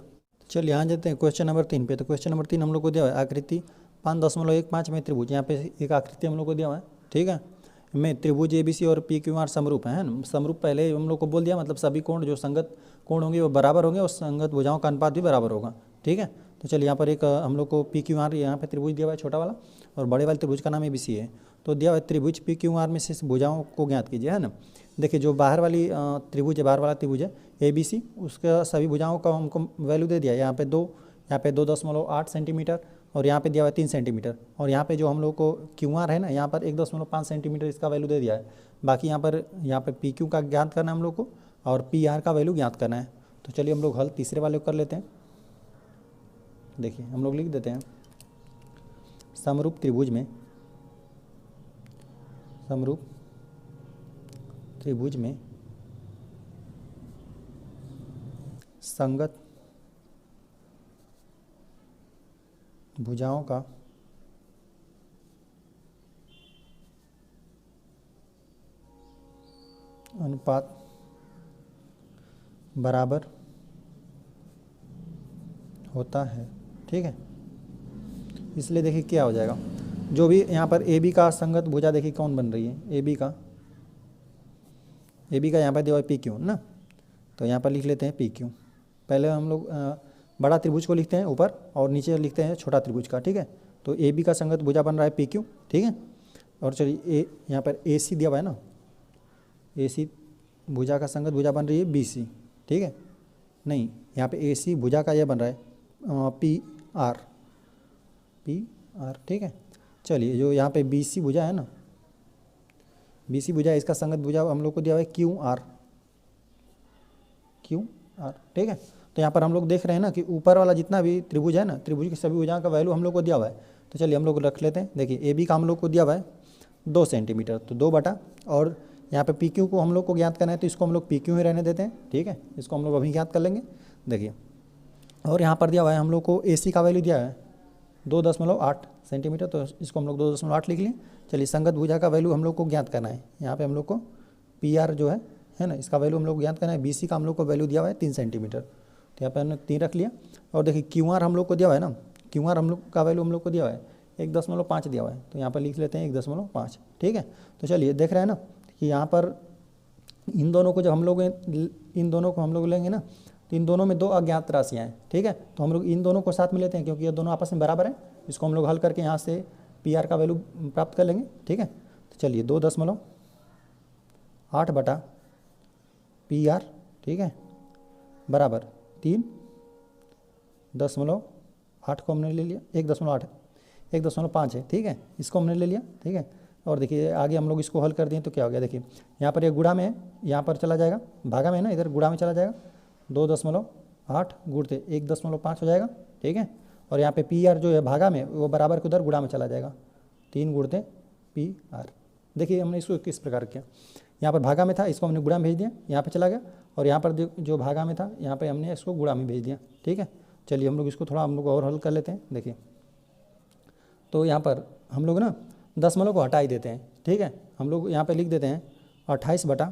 चलिए यहाँ जाते हैं क्वेश्चन नंबर 3 पे। तो क्वेश्चन नंबर 3 हम लोग को दिया हुआ है आकृति 5.15 में त्रिभुज। यहाँ पे एक आकृति हम लोग को दिया हुआ है। ठीक है। में त्रिभुज ए बी सी और पी क्यू आर समरूप है ना। समरूप पहले हम लोग को बोल दिया, मतलब सभी कोण जो संगत कोण होंगे वो बराबर होंगे और संगत भुजाओं का अनुपात भी बराबर होगा। ठीक है। तो चलिए यहाँ पर एक हम लोग को पी क्यू आर यहाँ पे त्रिभुज दिया हुआ है छोटा वाला, और बड़े वाले त्रिभुज का नाम ए बी सी है। तो दिया हुआ है त्रिभुज पी क्यू आर में से भुजाओं को ज्ञात कीजिए, है ना। देखिए जो बाहर वाली त्रिभुज है, बाहर वाला त्रिभुज है ए बी सी, उसका सभी भुजाओं का हमको वैल्यू दे दिया। यहाँ पे 2.8 सेंटीमीटर और यहाँ पे दिया हुआ है 3 सेंटीमीटर, और यहाँ पे जो हम लोग को क्यू आर है ना यहाँ पर 1.5 सेंटीमीटर इसका वैल्यू दे दिया है। बाकी यहाँ पे पी क्यू का ज्ञात करना है हम लोग को और पी आर का वैल्यू ज्ञात करना है। तो चलिए हम लोग हल तीसरे वाले को कर लेते हैं। देखिए हम लोग लिख देते हैं समरूप त्रिभुज में संगत भुजाओं का अनुपात बराबर होता है। ठीक है। इसलिए देखिए क्या हो जाएगा, जो भी यहाँ पर ए बी का संगत भुजा देखिए कौन बन रही है, ए बी का यहाँ पर दिया हुआ है पी क्यू ना। तो यहाँ पर लिख लेते हैं पी क्यू। पहले हम लोग बड़ा त्रिभुज को लिखते हैं ऊपर और नीचे लिखते हैं छोटा त्रिभुज का। ठीक है। तो ए बी का संगत भुजा बन रहा है पी क्यू। ठीक है। और चलिए यहाँ पर ए सी दिया हुआ है ना, ए सी भुजा का संगत भुजा बन रही है बी सी। ठीक है। नहीं, यहाँ पे ए सी भुजा का यह बन रहा है पी आर। ठीक है। चलिए जो यहाँ पे बी सी भुजा है ना, बी सी भुजा इसका संगत भुजा हम लोग को दिया हुआ है क्यू आर। ठीक है। तो यहाँ पर हम लोग देख रहे हैं ना कि ऊपर वाला जितना भी त्रिभुज है ना, त्रिभुज की सभी भुजाओं का वैल्यू हम लोग को दिया हुआ है। तो चलिए हम लोग रख लेते हैं। देखिए ए बी का हम लोग को दिया हुआ है 2 सेंटीमीटर, तो 2 बटा, और यहाँ पे पी क्यू को हम लोग को ज्ञात करना है तो इसको हम लोग पी क्यू ही रहने देते हैं। ठीक है। इसको हम लोग अभी ज्ञात कर लेंगे। देखिए और यहाँ पर दिया हुआ है हम लोग को ए सी का वैल्यू दिया है 2.8 सेंटीमीटर, तो इसको हम लोग 2.8 लिख लिए। चलिए संगत भुजा का वैल्यू हम लोग को ज्ञात करना है। यहाँ पे हम लोग को पी आर जो है ना, इसका वैल्यू हम लोग को ज्ञात करना है। बी सी का हम लोग को वैल्यू दिया हुआ है 3 सेंटीमीटर, तो यहाँ पर हमने 3 रख लिया। और देखिए क्यू आर हम लोग को दिया हुआ है ना, क्यू आर हम लोग का वैल्यू हम लोग को दिया हुआ है 1.5 दिया हुआ है, तो यहाँ पर लिख लेते हैं 1.5। ठीक है। तो चलिए देख रहे हैं ना कि यहाँ पर इन दोनों को हम लोग लेंगे ना, तो इन दोनों में 2 अज्ञात राशियाँ हैं। ठीक है। तो हम लोग इन दोनों को साथ में लेते हैं क्योंकि ये दोनों आपस में बराबर हैं। इसको हम लोग हल करके यहाँ से पी आर का वैल्यू प्राप्त कर लेंगे। ठीक है। तो चलिए 2.8 बटा पी आर, ठीक है, बराबर 3.8 को हमने ले लिया, 1.5 है। ठीक है। इसको हमने ले लिया। ठीक है। और देखिए आगे हम लोग इसको हल कर दिए तो क्या हो गया, देखिए यहाँ पर ये गुणा में है, यहाँ पर चला जाएगा, भागा में है ना, इधर गुणा में चला जाएगा, 2.8 गुणते 1.5 हो जाएगा। ठीक है। और यहाँ पे पी आर जो है भागा में वो बराबर के उधर गुणा में चला जाएगा, 3 गुणते पी आर। देखिए हमने इसको किस प्रकार किया, यहाँ पर भागा में था, इसको हमने गुणा में भेज दिया, यहाँ पे चला गया, और यहाँ पर जो भागा में था यहाँ पे हमने इसको गुणा में भेज दिया। ठीक है। चलिए हम लोग इसको थोड़ा हम लोग और हल कर लेते हैं। देखिए तो यहाँ पर हम लोग ना दशमलव को हटा ही देते हैं। ठीक है। हम लोग यहाँ पे लिख देते हैं 28 बटा,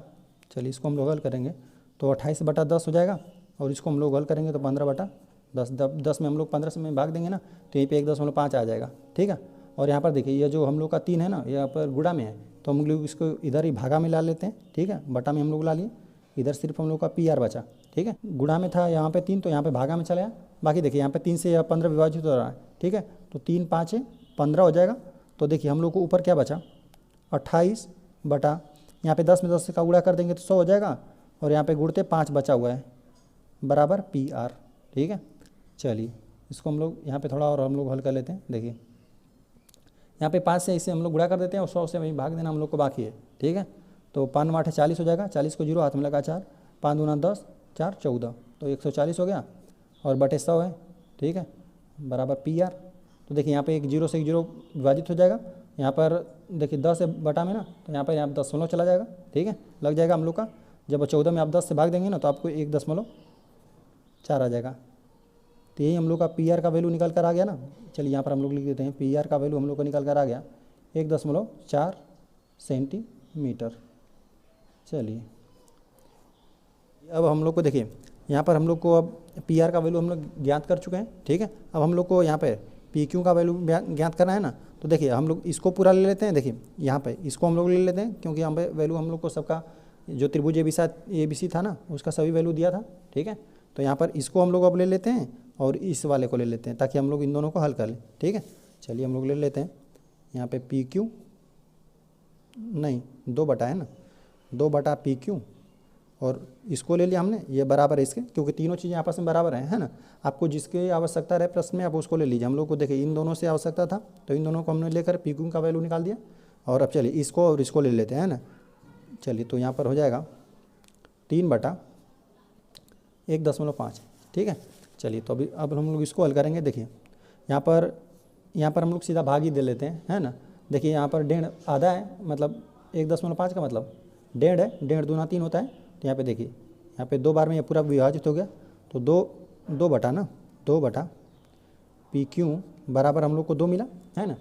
चलिए इसको हम लोग हल करेंगे तो 28 बटा 10 हो जाएगा, और इसको हम लोग हल करेंगे तो 15 बटा 10। 10 में हम लोग 15 से में भाग देंगे ना तो यहीं पे 1.5 आ जाएगा। ठीक है। और यहाँ पर देखिए ये जो हम लोग का 3 है ना, यहाँ पर गुणा में है, तो हम लोग इसको इधर ही भागा में ला लेते हैं, ठीक है, बटा में हम लोग ला लिए, इधर सिर्फ हम लोग का पी आर बचा, ठीक है। गुणा में था यहाँ पे 3, तो यहाँ पे भागा में चला गया। बाकी देखिए यहाँ पे 3 से 15 विभाजित हो रहा है, ठीक है, तो 3 5 है 15 हो जाएगा। तो देखिए हम लोग को ऊपर क्या बचा 28 बटा, यहाँ पे 10 में 10 का गुणा कर देंगे तो 100 हो जाएगा, और यहाँ पे गुणते 5 बचा हुआ है बराबर पी आर, ठीक है। चलिए इसको हम लोग यहाँ पे थोड़ा और हम लोग हल कर लेते हैं। देखिए यहाँ पे 5 से इसे हम लोग गुणा कर देते हैं और 100 से वहीं भाग देना हम लोग को बाकी है, ठीक है। तो 5 8 40 हो जाएगा, 40 को 0 हाथ में लगा 4, 5 दूना 10, 4 14, तो 140 हो गया और बटे 100 है, ठीक है, बराबर पी आर। तो देखिए यहाँ पे एक 0 से एक 0 विभाजित हो जाएगा, यहाँ पर देखिए 10 है बटा में ना, तो यहाँ पर यहाँ 10 चला जाएगा, ठीक है, लग जाएगा हम लोग का। जब 14 में आप 10 से भाग देंगे ना तो आपको 1.4 आ जाएगा। तो यही हम लोग का पी आर का वैल्यू निकल कर आ गया ना। चलिए यहाँ पर हम लोग लिख देते हैं पी आर का वैल्यू हम लोग को निकल कर आ गया 1.4 सेंटीमीटर। चलिए अब हम लोग को देखिए यहाँ पर हम लोग को अब पी आर का वैल्यू हम लोग ज्ञात कर चुके हैं, ठीक है। अब हम लोग को यहाँ पे पी क्यू का वैल्यू ज्ञात करना है ना, तो देखिए हम लोग इसको पूरा ले लेते हैं। देखिए यहाँ पे इसको हम लोग ले लेते हैं क्योंकि यहाँ पे वैल्यू हम लोग को सबका जो त्रिभुज ए बी सी था ना उसका सभी वैल्यू दिया था, ठीक है। तो यहाँ पर इसको हम लोग अब ले लेते हैं और इस वाले को ले लेते हैं ताकि हम लोग इन दोनों को हल कर लें, ठीक है। चलिए हम लोग ले लेते हैं यहाँ पे पी क्यू, नहीं 2 बटा है ना, 2 बटा पी क्यू, और इसको ले लिया हमने, ये बराबर है इसके, क्योंकि तीनों चीज़ें आपस में बराबर हैं, है ना। आपको जिसकी आवश्यकता रहे प्रश्न में आप उसको ले लीजिए। हम लोग को देखिए इन दोनों से आवश्यकता था तो इन दोनों को हमने लेकर पी क्यू का वैल्यू निकाल दिया। और अब चलिए इसको और इसको ले लेते हैं ना। चलिए तो यहाँ पर हो जाएगा 3 बटा 1.5, ठीक है। चलिए तो अभी अब हम लोग इसको हल करेंगे। देखिए यहाँ पर हम लोग सीधा भाग ही दे लेते हैं, है ना। देखिए यहाँ पर 1.5 आधा है, मतलब 1.5 का मतलब 1.5 है, 1.5 दूना 3 होता है। तो यहाँ पे देखिए यहाँ पे 2 बार में ये पूरा विभाजित हो गया, तो 2 बटा ना 2 बटा पी क्यू बराबर हम लोग को 2 मिला, है ना।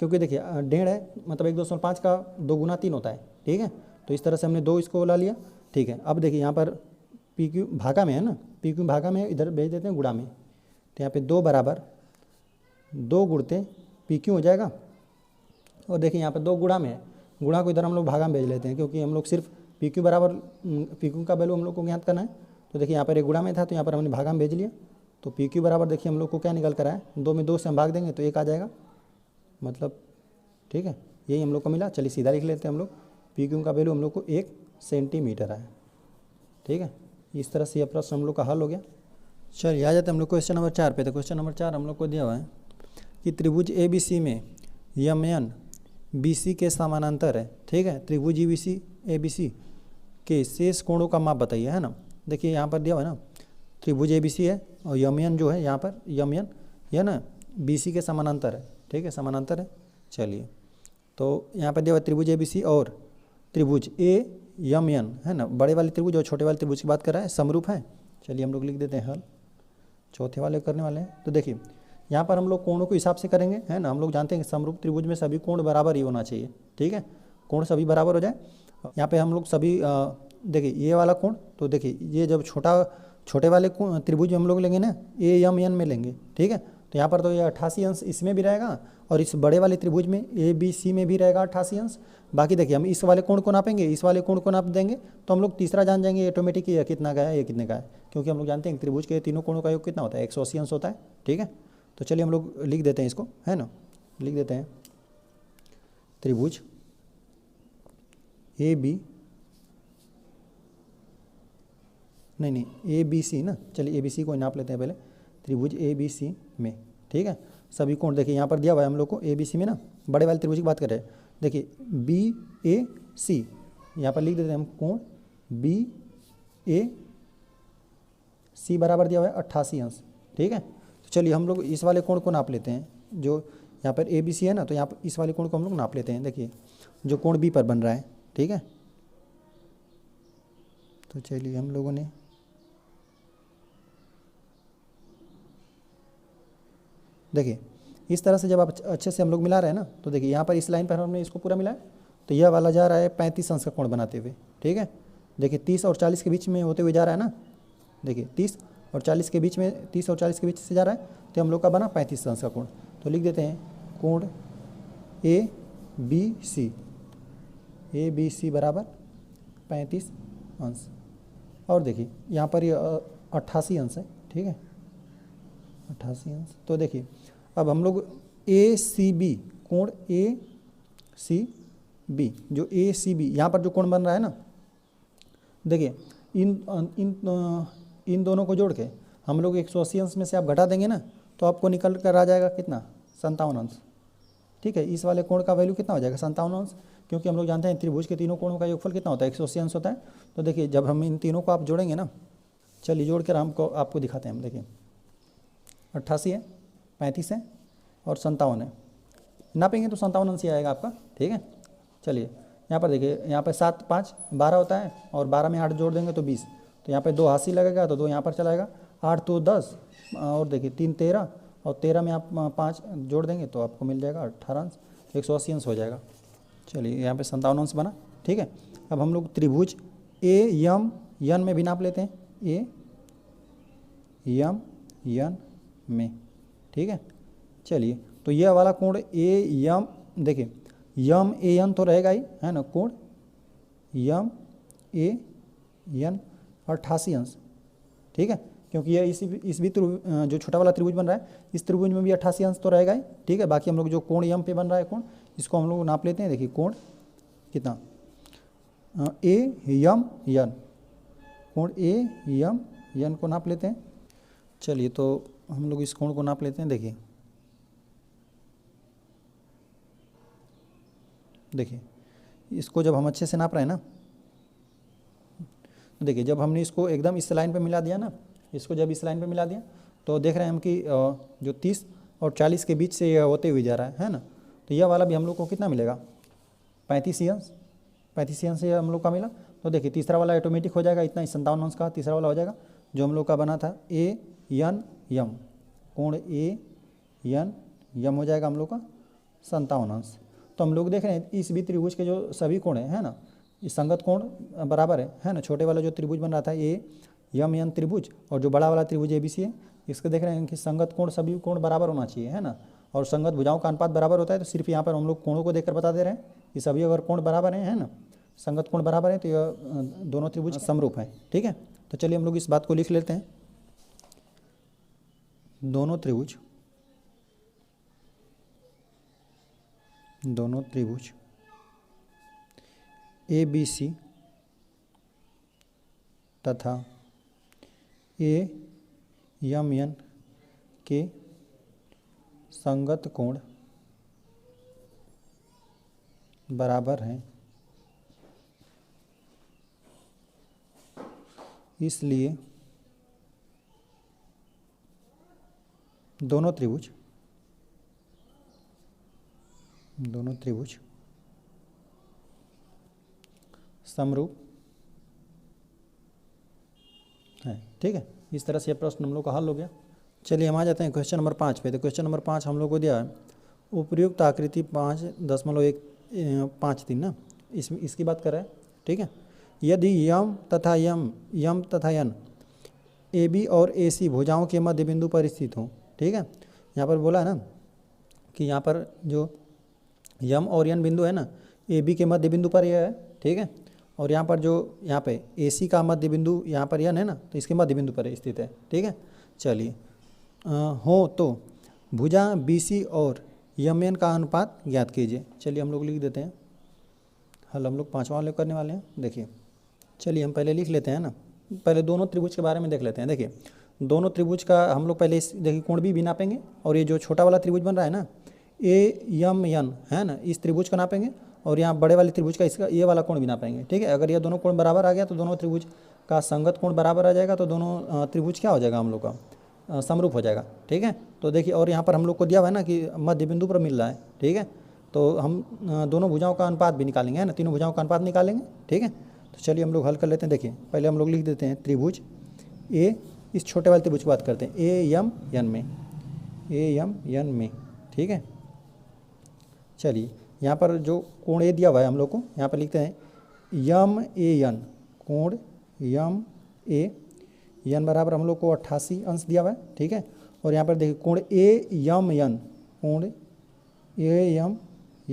क्योंकि देखिए 1.5 है मतलब 1.5 का 2 गुना 3 होता है, ठीक है। तो इस तरह से हमने 2 इसको ला लिया, ठीक है। अब देखिए यहाँ पर पी क्यू भागा में है ना, पी क्यू भागा में इधर भेज देते हैं गुणा में, तो यहाँ पे 2 बराबर 2 गुणते पी क्यू हो जाएगा। और देखिए यहाँ पे 2 गुणा में है, गुणा को इधर हम लोग भागा में भेज लेते हैं क्योंकि हम लोग सिर्फ पी क्यू बराबर पी क्यू का वैल्यू हम लोग को ज्ञात करना है। तो देखिए यहाँ पर एक गुणा में था तो यहाँ पर हमने भागा में भेज लिया, तो पी क्यू बराबर देखिए हम लोग को क्या निकल कर आया, 2 में 2 से हम भाग देंगे तो 1 आ जाएगा, मतलब ठीक है, यही हम लोग को मिला। चलिए सीधा लिख लेते हैं हम लोग, पी क्यू का वैल्यू हम लोग को 1 सेंटीमीटर है, ठीक है। इस तरह से यह प्रश्न हम लोग का हल हो गया। चलिए आ जाते हैं हम लोग क्वेश्चन नंबर 4 पे। तो क्वेश्चन नंबर 4 हम लोग को दिया हुआ है कि त्रिभुज ए बी सी में यम एन बी सी के समानांतर है, ठीक है। त्रिभुज ए बी सी के शेष कोणों का माप बताइए, है ना। देखिए यहाँ पर दिया हुआ है ना, त्रिभुज ए बी सी है और यम एन जो है यहाँ पर यम एन यह ना बी सी के समानांतर है, ठीक है, समानांतर है। चलिए तो यहाँ पर दिया हुआ त्रिभुज ए बी सी और त्रिभुज ए यम एन, है ना, बड़े वाले त्रिभुज और छोटे वाले त्रिभुज की बात कर रहा है, समरूप है। चलिए हम लोग लिख देते हैं हल, चौथे वाले करने वाले हैं। तो देखिए यहाँ पर हम लोग कोणों के हिसाब से करेंगे, है ना। हम लोग जानते हैं कि समरूप त्रिभुज में सभी कोण बराबर ही होना चाहिए, ठीक है, कोण सभी बराबर हो जाए। यहाँ पे हम लोग सभी देखिए ये वाला कोण, तो देखिए ये जब छोटे वाले त्रिभुज हम लोग लेंगे ना, ए यम एन में लेंगे, ठीक है। तो यहाँ पर तो ये 88 अंश इसमें भी रहेगा और इस बड़े वाले त्रिभुज में ए बी सी में भी रहेगा 88 अंश। बाकी देखिए हम इस वाले कोण को नापेंगे, इस वाले कोण को नाप देंगे तो हम लोग तीसरा जान जाएंगे ऑटोमेटिक ये कितना का है, ये कितने का है, क्योंकि हम लोग जानते हैं कि त्रिभुज के तीनों कोणों का योग कितना होता है, 180 अंश होता है, ठीक है। तो चलिए हम लोग लिख देते हैं इसको, है ना, लिख देते हैं त्रिभुज ए बी नहीं ए बी सी ना, चलिए ए बी सी को नाप लेते हैं पहले, त्रिभुज ए बी सी में, ठीक है। सभी कोण देखिए यहाँ पर दिया हुआ है हम लोग को ए बी सी में ना, बड़े वाले त्रिभुज की बात कर रहे हैं। देखिए बी ए सी यहाँ पर लिख देते हैं हम, कोण बी ए सी बराबर दिया हुआ है 88 अंश, ठीक है। तो चलिए हम लोग इस वाले कोण को नाप लेते हैं, जो यहाँ पर ए बी सी है ना, तो यहाँ पर इस वाले कोण को हम लोग नाप लेते हैं। देखिए जो कोण बी पर बन रहा है, ठीक है। तो चलिए हम लोगों ने देखिए इस तरह से जब आप अच्छे से हम लोग मिला रहे हैं ना, तो देखिए यहाँ पर इस लाइन पर हमने इसको पूरा मिलाया, तो यह वाला जा रहा है 35 अंश का कोण बनाते हुए, ठीक है। देखिए 30 और 40 के बीच में होते हुए जा रहा है ना, देखिए 30 और 40 के बीच में, 30 और 40 के बीच से जा रहा है, तो हम लोग का बना 35 अंश का कोण। तो लिख देते हैं कोण ए बी सी ABC बराबर 35 अंश। और देखिए यहाँ पर ये 88 अंश है, ठीक है, 88 अंश। तो देखिए अब हम लोग ACB कोण ACB, जो ACB यहाँ पर जो कोण बन रहा है ना, देखिए इन दोनों को जोड़ के हम लोग 180 अंश में से आप घटा देंगे ना, तो आपको निकल कर आ जाएगा कितना, 57 अंश। ठीक है, इस वाले कोण का वैल्यू कितना हो जाएगा, 57 अंश, क्योंकि हम लोग जानते हैं त्रिभुज के तीनों कोणों का योगफल कितना होता है, 180 अंश होता है। तो देखिए जब हम इन तीनों को आप जोड़ेंगे ना, चलिए जोड़ कर आपको दिखाते हैं हम। देखिए 88 है, 35 है और 57 है, नापेंगे तो 57 अंश ही आएगा आपका। ठीक है, चलिए यहाँ पर देखिए, यहाँ पर 7 5 12 होता है और 12 में 8 जोड़ देंगे तो 20, तो यहाँ पे 2 हाथ ही लगेगा तो 2 यहाँ पर चलाएगा, 8 तो 10 और देखिए 3 13 और 13 में आप 5 जोड़ देंगे तो आपको मिल जाएगा 18 अंश, 180 अंश हो जाएगा। चलिए यहाँ पे 57 अंश बना। ठीक है, अब हम लोग त्रिभुज AMN में भी नाप लेते हैं, AMN में। ठीक है, चलिए तो यह वाला कोण AM, देखिए MAN तो रहेगा ही, है ना, कोण MAN 88 अंश। ठीक है, क्योंकि यह इस भी जो छोटा वाला त्रिभुज बन रहा है, इस त्रिभुज में भी 88 अंश तो रहेगा ही। ठीक है, बाकी हम लोग जो कोण M पे बन रहा है कोण, इसको हम लोग नाप लेते हैं। देखिए कोण कितना, AMN, कोण AMN को नाप लेते हैं। चलिए तो हम लोग इस कोण को नाप लेते हैं। देखिए इसको जब हम अच्छे से नाप रहे हैं ना, देखिए जब हमने इसको एकदम इस लाइन पे मिला दिया ना, इसको जब इस लाइन पे मिला दिया तो देख रहे हैं हम कि जो 30 और 40 के बीच से यह होते हुए जा रहा है ना, तो यह वाला भी हम लोग को कितना मिलेगा, 35 अंश। 35 अंश से हम लोग का मिला। तो देखिए तीसरा वाला ऑटोमेटिक हो जाएगा, इतना 57 अंश का तीसरा वाला हो जाएगा, जो हम लोग का बना था ANM, कोण ANM हो जाएगा हम लोग का 57 अंश। तो हम लोग देख रहे हैं इस भी त्रिभुज के जो सभी कोण है ना, इस संगत कोण बराबर है ना। छोटे वाला जो त्रिभुज बन रहा था AMN त्रिभुज, और जो बड़ा वाला त्रिभुज ABC है, इसको देख रहे हैं कि संगत कोण सभी कोण बराबर होना चाहिए, है ना, और संगत भुजाओं का अनुपात बराबर होता है। तो सिर्फ यहाँ पर हम लोग कोणों को देखकर बता दे रहे हैं कि सभी अगर कोण बराबर हैं, है ना, संगत कोण बराबर है, तो यह दोनों त्रिभुज समरूप हैं। ठीक है, तो चलिए हम लोग इस बात को लिख लेते हैं। दोनों त्रिभुज ABC तथा AMN के संगत कोण बराबर हैं, इसलिए दोनों त्रिभुज समरूप है। ठीक है, इस तरह से यह प्रश्न हम लोग का हल हो गया। चलिए हम आ जाते हैं क्वेश्चन नंबर 5 पे। तो क्वेश्चन नंबर 5 हम लोग को दिया है उपयुक्त आकृति 5.153 ना, इसकी बात कर रहे हैं। ठीक है, यदि यम तथा n AB और AC भुजाओं के मध्य बिंदु पर स्थित हो। ठीक है, यहाँ पर बोला है ना कि यहाँ पर जो यम और n बिंदु है ना, AB के मध्य बिंदु पर यह है। ठीक है, और यहाँ पर जो यहाँ पे AC का मध्य बिंदु यहाँ पर n है ना, तो इसके मध्य बिंदु पर स्थित है। ठीक है, चलिए हो तो भुजा BC और MN का अनुपात ज्ञात कीजिए। चलिए हम लोग लिख देते हैं, हल हम लोग 5वां वाले करने वाले हैं। देखिए चलिए हम पहले लिख लेते हैं ना, पहले दोनों त्रिभुज के बारे में देख लेते हैं। देखिए दोनों त्रिभुज का हम लोग पहले देखिए कोण भी नापेंगे, और ये जो छोटा वाला त्रिभुज बन रहा है ना AMN है ना, इस त्रिभुज का नापेंगे, और यहाँ बड़े वाले त्रिभुज का इसका ये वाला कोण भी नापेंगे। ठीक है, अगर ये दोनों कोण बराबर आ गया तो दोनों त्रिभुज का संगत कोण बराबर आ जाएगा, तो दोनों त्रिभुज क्या हो जाएगा हम लोग का, समरूप हो जाएगा। ठीक है, तो देखिए और यहाँ पर हम लोग को दिया हुआ है ना कि मध्य बिंदु पर मिल रहा है। ठीक है, तो हम दोनों भुजाओं का अनुपात भी निकालेंगे, है ना, तीनों भुजाओं का अनुपात निकालेंगे। ठीक है, तो चलिए हम लोग हल कर लेते हैं। देखिए पहले हम लोग लिख देते हैं त्रिभुज इस छोटे वाले त्रिभुज की बात करते हैं AMN में। ठीक है, चलिए यहाँ पर जो कोण A दिया हुआ है हम लोग को, यहाँ पर लिखते हैं MAN, कोण MAN बराबर हम लोग को 88 अंश दिया हुआ है। ठीक है, और यहाँ पर देखिए कोण AMN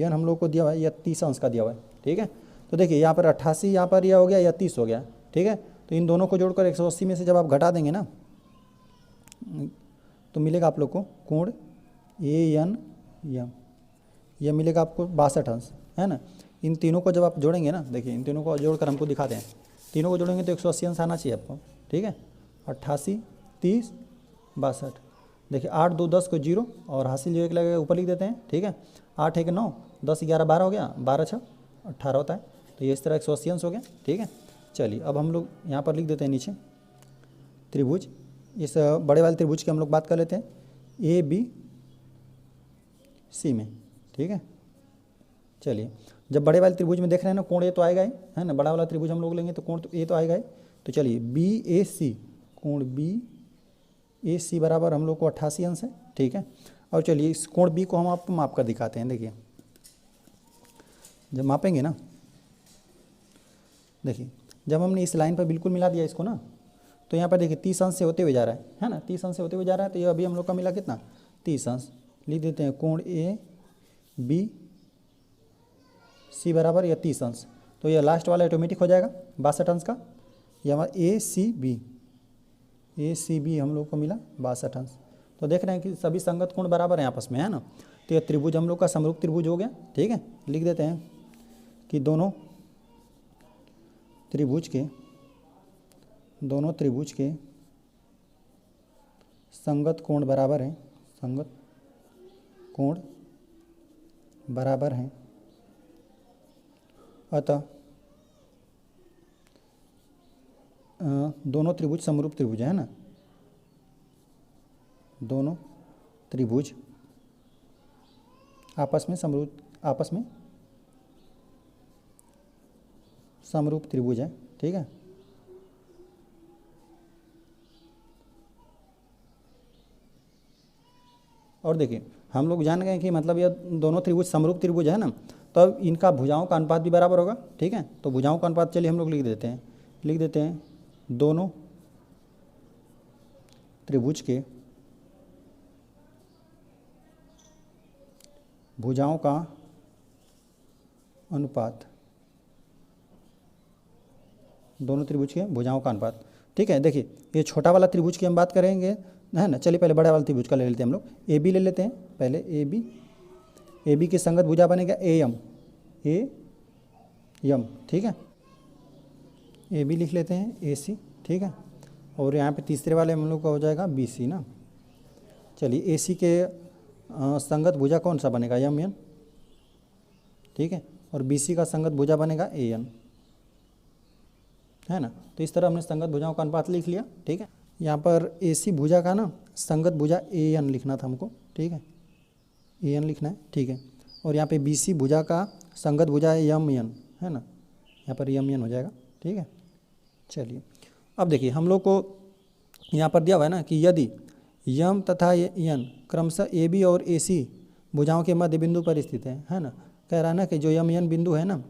हम लोग को दिया हुआ है, यह 30 अंश का दिया हुआ है। ठीक है, तो देखिए यहाँ पर 88 यहाँ पर यह हो गया या 30 हो गया, ठीक है। तो इन दोनों को जोड़कर 180 में से जब आप घटा देंगे ना तो मिलेगा आप लोग को कोण ANM, यह मिलेगा आपको 62 अंश, है ना। इन तीनों को जब आप जोड़ेंगे ना, देखिए इन तीनों को जोड़कर हमको दिखाते हैं, तीनों को जोड़ेंगे तो 180 अंश आना चाहिए आपको, ठीक है। 88, 30, 62, देखिए 8 2 10 को 0 और हासिल जो एक लगेगा ऊपर लिख देते हैं, ठीक है। 8 1 9, 10 11 12 हो गया, 12 6 18 होता है। तो ये इस तरह 180 अंश हो गया, ठीक है। चलिए अब हम लोग यहाँ पर लिख देते हैं नीचे त्रिभुज, इस बड़े वाले त्रिभुज की हम लोग बात कर लेते हैं ABC में, ठीक है। चलिए जब बड़े वाले त्रिभुज में देख रहे हैं ना कोण ए तो आएगा ही, है ना। बड़ा वाला त्रिभुज हम लोग लेंगे तो कोण तो ए तो आएगा ही। तो चलिए BAC, कोण BAC बराबर हम लोग को 88 अंश है, ठीक है। और चलिए इस कोण B को हम आपको माप कर दिखाते हैं। देखिए जब मापेंगे ना, देखिए जब हमने इस लाइन पर बिल्कुल मिला दिया इसको ना, तो यहाँ पर देखिए 30 अंश से होते हुए जा रहा है ना, 30 अंश से होते हुए जा रहा है। तो ये अभी हम लोग का मिला कितना, 30 अंश। लिख देते हैं कोण ABC बराबर या 30 अंश। तो ये लास्ट वाला ऑटोमेटिक हो जाएगा 62 अंश का। ये हमारा ACB हम लोग को मिला 62 अंश। तो देख रहे हैं कि सभी संगत कोण बराबर हैं आपस में, है ना। तो ये त्रिभुज हम लोग का समरूप त्रिभुज हो गया, ठीक है। लिख देते हैं कि दोनों त्रिभुज के संगत कोण बराबर हैं, संगत कोण बराबर हैं, अतः दोनों त्रिभुज समरूप त्रिभुज है ना। दोनों त्रिभुज आपस में समरूप त्रिभुज है, ठीक है। और देखिए हम लोग जान गए कि मतलब ये दोनों त्रिभुज समरूप त्रिभुज है ना, तो अब इनका भुजाओं का अनुपात भी बराबर होगा, ठीक है। तो भुजाओं का अनुपात चलिए हम लोग लिख देते हैं दोनों त्रिभुज के भुजाओं का अनुपात, दोनों त्रिभुज के भुजाओं का अनुपात, ठीक है। देखिए ये छोटा वाला त्रिभुज की हम बात करेंगे, है ना। चलिए पहले बड़ा वाला त्रिभुज का ले लेते हैं हम लोग, AB ले लेते हैं पहले। AB की संगत भुजा बनेगा AM, ठीक है। AB लिख लेते हैं AC, ठीक है। और यहाँ पे तीसरे वाले हम लोग का हो जाएगा BC ना। चलिए AC के संगत भुजा कौन सा बनेगा, MN, ठीक है। और BC का संगत भुजा बनेगा AN, है ना। तो इस तरह हमने संगत भुजाओं का अनुपात लिख लिया, ठीक है। यहाँ पर AC भुजा का ना संगत भुजा AN लिखना था हमको, ठीक है। AN लिखना है, ठीक है। और यहाँ पे BC भुजा का संगत भुजा है MN, है ना। यहाँ पर MN हो जाएगा, ठीक है। चलिए अब देखिए हम लोग को यहाँ पर दिया हुआ है ना कि यदि M तथा N क्रमशः AB और AC भुजाओं के मध्य बिंदु पर स्थित है ना। कह रहा है ना कि जो MN बिंदु है ना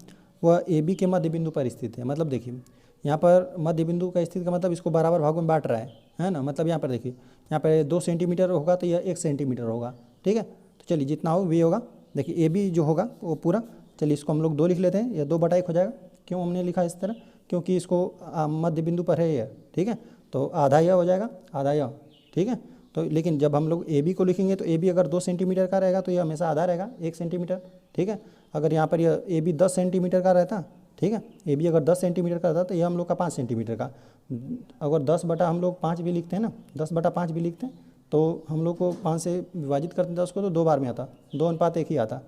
वह AB के मध्य बिंदु पर स्थित है। मतलब देखिए यहाँ पर मध्य बिंदु का स्थिति का मतलब इसको बराबर भागों में बांट रहा है ना। मतलब यहाँ पर देखिए यहाँ पर 2 सेंटीमीटर होगा तो यह 1 सेंटीमीटर होगा, ठीक है। तो चलिए जितना हो वे होगा। देखिए AB जो होगा वो पूरा, चलिए इसको हम लोग 2 लिख लेते हैं, यह 2/1 हो जाएगा। क्यों हमने लिखा इस तरह, क्योंकि इसको मध्य बिंदु पर है यह, ठीक है। तो आधा यह हो जाएगा, आधा यह, ठीक है। तो लेकिन जब हम लोग AB को लिखेंगे तो AB अगर 2 सेंटीमीटर का रहेगा तो यह हमेशा आधा रहेगा 1 सेंटीमीटर, ठीक है। अगर यहाँ पर यह AB 10 सेंटीमीटर का रहता, ठीक है, AB अगर 10 सेंटीमीटर का रहता तो यह हम लोग का 5 सेंटीमीटर का। अगर 10/5 हम लोग 5 भी लिखते हैं ना, 10/5 भी लिखते हैं तो हम लोग को 5 से विभाजित करते 10 को तो 2 बार में आता, 2:1 ही आता,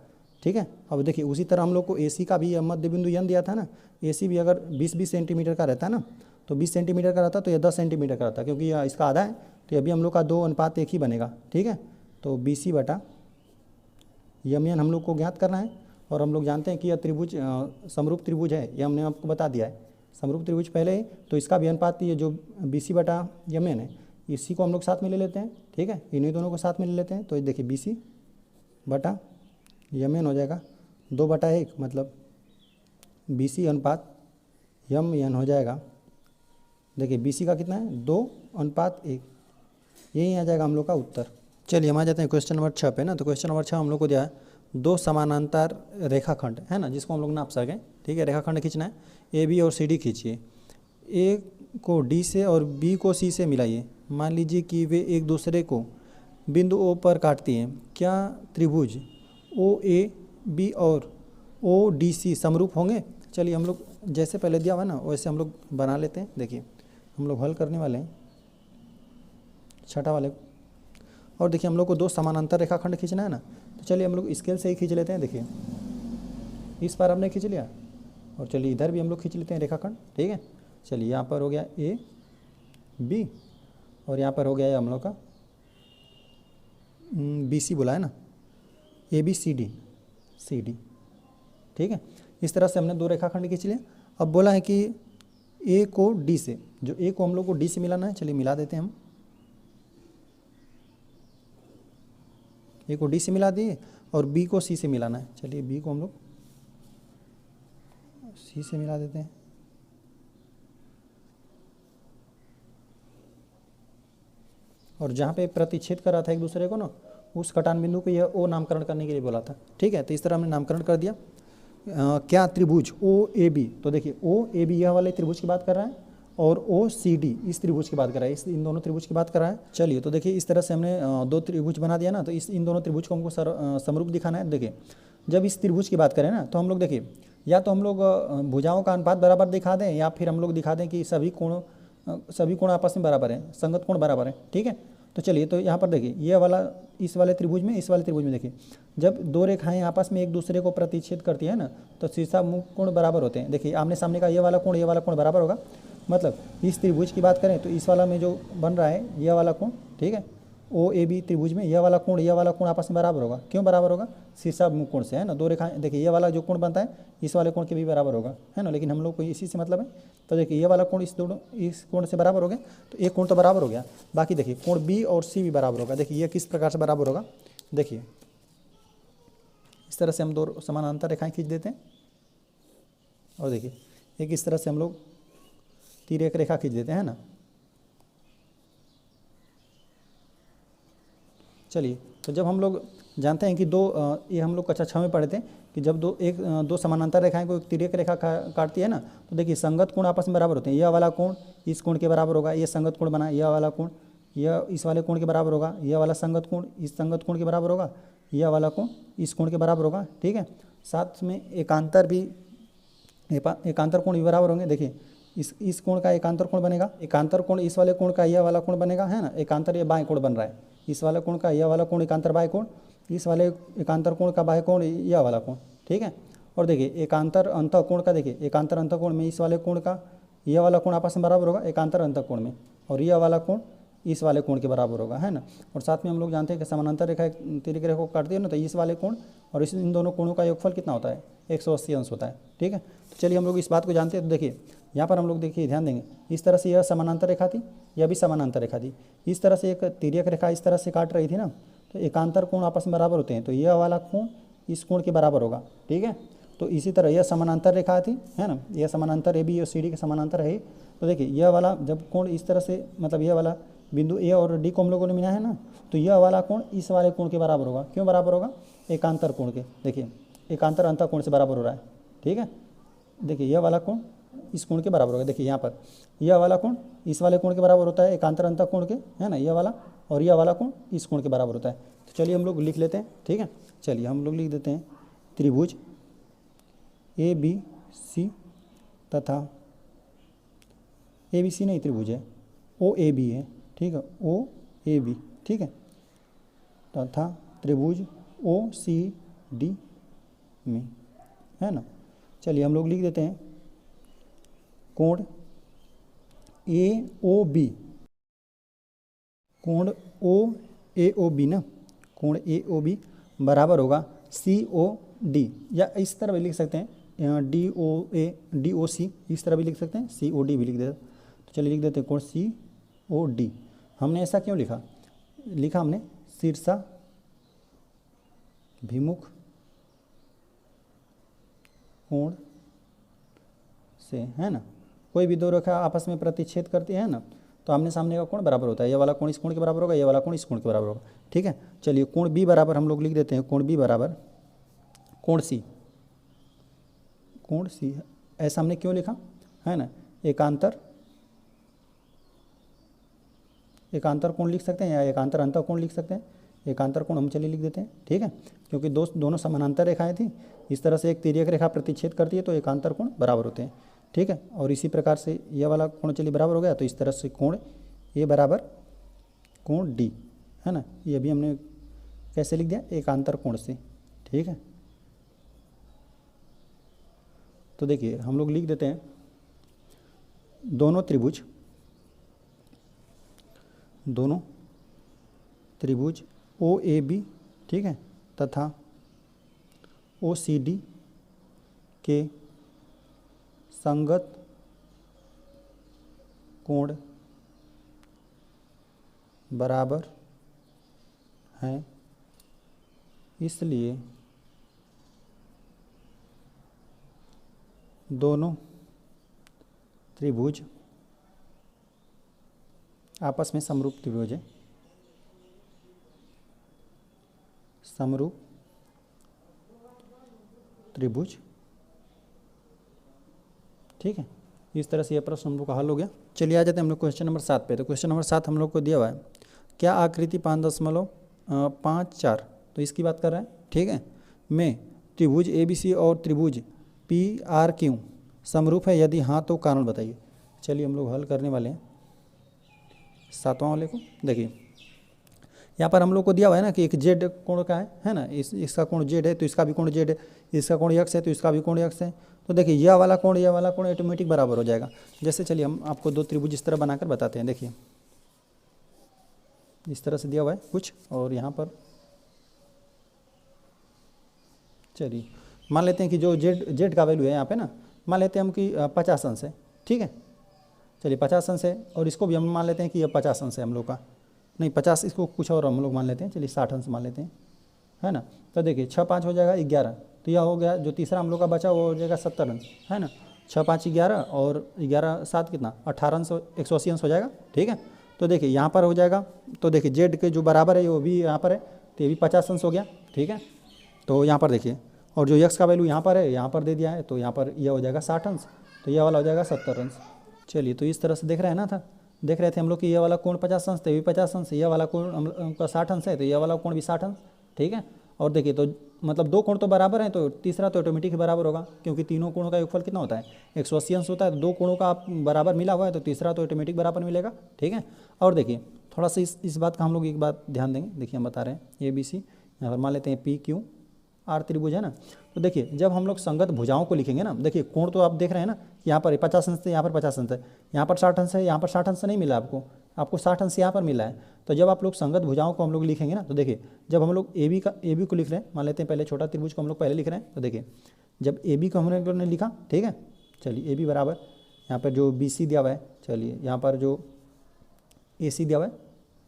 ठीक है। अब देखिए उसी तरह हम लोग को AC का भी मध्य बिंदु N दिया था ना। AC भी अगर 20-20 सेंटीमीटर का रहता है ना, तो 20 सेंटीमीटर का रहता तो यह 10 सेंटीमीटर का रहता, क्योंकि यह इसका आधा है तो अभी हम लोग का 2:1 ही बनेगा, ठीक है। तो BC/MN हम लोग को ज्ञात करना है। और हम लोग जानते हैं कि यह त्रिभुज समरूप त्रिभुज है, यह हमने आपको बता दिया है। समरूप त्रिभुज पहले ही, तो इसका भी अनुपात ये जो BC/MN है इसी को हम लोग साथ में ले लेते हैं, ठीक है। इन्हीं दोनों को साथ में ले लेते हैं। तो देखिए BC/MN हो जाएगा 2/1, मतलब BC/MN हो जाएगा। देखिए BC का कितना है 2:1, यही आ जाएगा हम लोग का उत्तर। चलिए हम आ जाते हैं क्वेश्चन नंबर 6 पे ना। तो क्वेश्चन नंबर 6 हम लोग को दिया है 2 समानांतर रेखाखंड, है ना, जिसको हम लोग नाप सकें, ठीक है। ठीक है, रेखाखंड खींचना है, ए बी और सी डी खींचिए। ए को डी से और बी को सी से मिलाइए। मान लीजिए कि वे एक दूसरे को बिंदु ओ पर काटती हैं। क्या त्रिभुज ओ ए बी और ओ डी सी समरूप होंगे? चलिए हम लोग जैसे पहले दिया हुआ ना वैसे हम लोग बना लेते हैं। देखिए हम लोग हल करने वाले हैं छठा वाले, और देखिए हम लोग को दो समानांतर रेखाखंड खींचना है ना, तो चलिए हम लोग स्केल से ही खींच लेते हैं। देखिए इस पार हमने खींच लिया, और चलिए इधर भी हम लोग खींच लेते हैं रेखाखंड। ठीक है, चलिए यहाँ पर हो गया ए बी, और यहाँ पर हो गया हम लोग का बी सी बोला है ना, ए बी सी डी। ठीक है, इस तरह से हमने दो रेखाखंड खींच लिए। अब बोला है कि ए को डी से, जो ए को हम लोग को डी से मिलाना है, चलिए मिला देते हैं हम। ए को डी से मिला दिए और बी को सी से मिलाना है, चलिए बी को हम लोग सी से मिला देते हैं। और जहाँ पे प्रतिच्छेद कर रहा था एक दूसरे को ना, उस कटान बिंदु को यह ओ नामकरण करने के लिए बोला था। ठीक है, तो इस तरह हमने नामकरण कर दिया। क्या त्रिभुज ओ ए बी, तो देखिए ओ ए बी यह वाले त्रिभुज की बात कर रहा है, और ओ सी डी इस त्रिभुज की बात कर रहा है, इन दोनों त्रिभुज की बात कर रहा है। चलिए तो देखिए इस तरह से हमने दो त्रिभुज बना दिया ना, तो इन दोनों त्रिभुज को हमको समरूप दिखाना है। देखिए जब इस त्रिभुज की बात करें ना, तो हम लोग देखिए या तो हम लोग भुजाओं का अनुपात बराबर दिखा दें, या फिर हम लोग दिखा दें कि सभी कोण आपस में बराबर हैं, संगत कोण बराबर है। ठीक है, तो चलिए तो यहाँ पर देखिए ये वाला इस वाले त्रिभुज में, इस वाले त्रिभुज में देखिए जब दो रेखाएं आपस में एक दूसरे को प्रतिच्छेद करती है ना, तो शीर्षा मुख कोण बराबर होते हैं। देखिए आमने सामने का ये वाला कोण बराबर होगा। मतलब इस त्रिभुज की बात करें तो इस वाला में जो बन रहा है यह वाला कोण, ठीक है, ओ ए बी त्रिभुज में यह वाला कोण आपस में बराबर होगा। क्यों बराबर होगा? शीर्षा मुख कोण से, है ना। दो रेखाएं देखिए ये वाला जो कोण बनता है इस वाले कोण के भी बराबर होगा, है ना। लेकिन हम लोग को इसी से मतलब है, तो देखिए ये वाला कोण इस कोण से बराबर हो गया, तो एक कोण तो बराबर हो गया। बाकी देखिए कोण बी और सी भी बराबर होगा। देखिए ये किस प्रकार से बराबर होगा, देखिए इस तरह से हम दो समानांतर रेखाएं खींच देते हैं, और देखिए एक इस तरह से हम लोग तिर्यक रेखा खींच देते हैं ना। चलिए तो जब हम लोग जानते हैं कि ये हम लोग कक्षा 6 में पढ़े थे कि जब दो समानांतर रेखाएं को एक तिर्यक रेखा काटती है ना, तो देखिए संगत कोण आपस में बराबर होते हैं। यह वाला कोण इस कोण के बराबर होगा, ये संगत कोण बना, यह वाला कोण यह इस वाले कोण के बराबर होगा, यह वाला संगत कोण इस संगत कोण के बराबर होगा, यह वाला कोण इस कोण के बराबर होगा। ठीक है, साथ में एकांतर कोण भी बराबर होंगे। देखिए इस कोण का एकांतर कोण बनेगा, एकांतर कोण इस वाले कोण का यह वाला कोण बनेगा, है ना। एकांतर ये बाएं कोण बन रहा है, इस वाले कोण का यह वाला कोण एकांतर बाएं कोण, इस वाले एकांतर कोण का बाह्य कोण यह वाला कोण। ठीक है, और देखिए एकांतर अंतः कोण का, देखिए एकांतर अंतः कोण में इस वाले कोण का यह वाला कोण आपस में बराबर होगा एकांतर अंतः कोण में, और यह वाला कोण इस वाले कोण के बराबर होगा, है ना। और साथ में हम लोग जानते हैं कि समानांतर रेखा तिर्यक रेखा को काटती है ना, तो इस वाले कोण और इन दोनों कोणों का योगफल कितना होता है? 180 अंश होता है। ठीक है, तो चलिए हम लोग इस बात को जानते हैं। तो देखिए यहाँ पर हम लोग देखिए ध्यान देंगे, इस तरह से यह समानांतर रेखा थी, यह भी समानांतर रेखा थी। इस तरह से एक तिर्यक रेखा इस तरह से काट रही थी ना, तो एकांतर कोण आपस में बराबर होते हैं, तो यह वाला कोण इस कोण के बराबर होगा। ठीक है, तो इसी तरह यह समानांतर रेखा थी, है ना, यह समानांतर ए बी और सी डी के समानांतर है। तो देखिए यह वाला जब कोण इस तरह से, मतलब यह वाला बिंदु ए और डी को हम लोगों ने मिला है ना, तो यह वाला कोण इस वाले कोण के बराबर होगा। क्यों बराबर होगा? एकांतर कोण के, देखिए एकांतर अंतः कोण से बराबर हो रहा है। ठीक है, देखिए यह वाला कोण इस कोण के बराबर होगा। देखिए यहाँ पर यह वाला कोण इस वाले कोण के बराबर होता है एकांतर अंतः कोण के, है ना, यह वाला, और यह वाला कोण इस कोण के बराबर होता है। तो चलिए हम लोग लिख लेते हैं। ठीक है, चलिए हम लोग लिख देते हैं त्रिभुज ए बी सी तथा ए बी सी नहीं त्रिभुज है, ओ ए बी है। ठीक है, ओ ए बी, ठीक है, तथा त्रिभुज ओ सी डी में, है ना। चलिए हम लोग लिख देते हैं कोण ए ओ बी, कोण ओ ए ओ बी ना, कोण ए ओ बी बराबर होगा सी ओ डी, या इस तरह भी लिख सकते हैं डी ओ सी, इस तरह भी लिख सकते हैं, सी ओ डी भी लिख देते। तो चलिए लिख देते हैं कोण सी ओ डी। हमने ऐसा क्यों लिखा हमने शीर्षा भिमुख कोण से, है ना। कोई भी दो रेखा आपस में प्रतिच्छेद करती है ना, तो आमने सामने का कोण बराबर होता है। यह वाला कोण इस कोण के बराबर होगा, यह वाला कोण इस कोण के बराबर होगा। ठीक है, चलिए कोण बी बराबर हम लोग लिख देते हैं, कोण बी बराबर कोण सी, कोण सी, ऐसा हमने क्यों लिखा है ना, एकांतर कोण लिख सकते हैं या एकांतर अंतः कोण लिख सकते हैं। एकांतर कोण हम चलिए लिख देते हैं, ठीक है, क्योंकि दोनों समानांतर रेखाएं थी, इस तरह से एक तिर्यक रेखा प्रतिच्छेद करती है तो एकांतर कोण बराबर होते हैं, ठीक है। और इसी प्रकार से यह वाला कोण चलिए बराबर हो गया, तो इस तरह से कोण ए बराबर कोण डी, है ना, ये भी हमने कैसे लिख दिया, एकांतर कोण से, ठीक है। तो देखिए हम लोग लिख देते हैं दोनों त्रिभुज ओ ए बी, ठीक है, तथा ओ सी डी के संगत कोण बराबर हैं, इसलिए दोनों त्रिभुज आपस में समरूप त्रिभुज है, समरूप त्रिभुज, ठीक है। इस तरह से यह प्रश्न हम लोग का हल हो गया। चलिए आ जाते हैं हम लोग क्वेश्चन नंबर 7 पे। तो क्वेश्चन नंबर 7 हम लोग को दिया हुआ है, क्या आकृति 5.54, तो इसकी बात कर रहे हैं, ठीक है, में त्रिभुज ABC और त्रिभुज PRQ समरूप है, यदि हाँ तो कारण बताइए। चलिए हम लोग हल करने वाले हैं 7वां वाले को। देखिए यहाँ पर हम लोग को दिया हुआ है ना कि एक जेड कोण का है ना, इसका कोण जेड है तो इसका भी कोण जेड है, इसका कोण यक्स है तो इसका भी कोण यक्स है। तो देखिए यह वाला कोण ऑटोमेटिक बराबर हो जाएगा। जैसे चलिए हम आपको दो त्रिभुज इस तरह बनाकर बताते हैं। देखिए इस तरह से दिया हुआ है कुछ, और यहाँ पर चलिए मान लेते हैं कि जो जेड का वैल्यू है यहाँ पे ना, मान लेते हैं हम कि 50 अंश है, ठीक है। चलिए 50 अंश है, और इसको भी हम मान लेते हैं कि यह 50 अंश है हम लोग का, नहीं 50, इसको कुछ और हम लोग मान लेते हैं, चलिए 60 अंश मान लेते हैं, है ना। तो देखिए 6 5 हो जाएगा 11, तो यह हो गया जो तीसरा हम लोग का बचा वो हो जाएगा 70 अंश, है ना। 6 5 11 और 11 7 कितना 18 अंश, 180 अंश हो जाएगा, ठीक है। तो देखिए यहाँ पर हो जाएगा, तो देखिए जेड के जो बराबर है वो भी यहाँ पर है, तो ये भी 50 अंश हो गया, ठीक है। तो यहाँ पर देखिए, और जो यक्स का वैल्यू यहाँ पर है यहाँ पर दे दिया है, तो यहाँ पर यह हो जाएगा 60 अंश, तो यह वाला हो जाएगा 70 अंश। चलिए तो इस तरह से देख रहे हैं ना, देख रहे थे हम लोग कि यह वाला कोण 50 अंश, तो ये भी 50 अंश, यह वाला कोण हम का 60 अंश है, तो यह वाला कोण भी 60 अंश, ठीक है। और देखिए तो मतलब दो कोण तो बराबर हैं, तो तीसरा तो ऑटोमेटिक ही बराबर होगा, क्योंकि तीनों कोणों का योगफल कितना होता है 180 अंश होता है। तो दो कोणों का आप बराबर मिला हुआ है, तो तीसरा तो ऑटोमेटिक बराबर मिलेगा, ठीक है। और देखिए थोड़ा सा इस बात का हम लोग एक बात ध्यान देंगे। देखिए हम बता रहे हैं ABC, यहाँ पर मान लेते हैं PQR त्रिभुज है ना। तो देखिए जब हम लोग संगत भुजाओं को लिखेंगे ना, देखिए कोण तो आप देख रहे हैं ना, यहाँ पर 50 अंश है, यहाँ पर 50 अंश है, यहाँ पर 60 अंश है, यहाँ पर 60 अंश नहीं मिला आपको 60 अंश यहाँ पर मिला है। तो जब आप लोग संगत भुजाओं को हम लोग लिखेंगे ना, तो देखिए जब हम लोग AB को लिख रहे हैं, मान लेते हैं पहले छोटा त्रिभुज को हम लोग पहले लिख रहे हैं। तो देखिए जब AB को हमने लिखा, ठीक है, चलिए AB बराबर यहाँ पर जो BC दिया हुआ है, चलिए यहाँ पर जो AC दिया हुआ है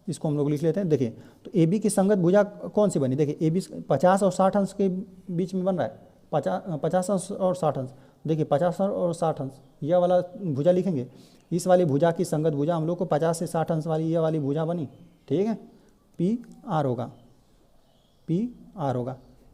इसको हम लोग लिख लेते हैं। देखिए तो AB की संगत भुजा कौन सी बनी, देखिए AB 50 और 60 अंश के बीच में बन रहा है, 50 अंश और 60 अंश। देखिए 50 और 60 अंश यह वाला भुजा लिखेंगे, इस वाली भुजा की संगत भुजा हम लोग को 50 से 60 अंश वाली यह वाली भुजा बनी, ठीक है, PR होगा,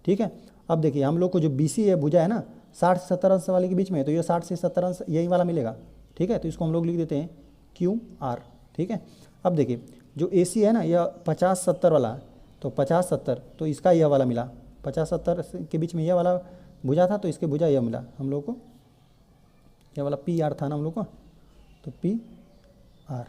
ठीक है। अब देखिए हम लोग को जो BC है भुजा है ना 60 से 70 अंश वाले के बीच में, तो ये 60 से 70 अंश यही वाला मिलेगा, ठीक है। तो इसको हम लोग लिख देते हैं QR, ठीक है। अब देखिए जो AC है ना यह 50 70 वाला है, तो 50 70, तो इसका यह वाला मिला, 50 70 के बीच में यह वाला भुजा था, तो इसके भुजा यह मिला हम लोग को, यह वाला PR था ना हम लोग को, तो PR,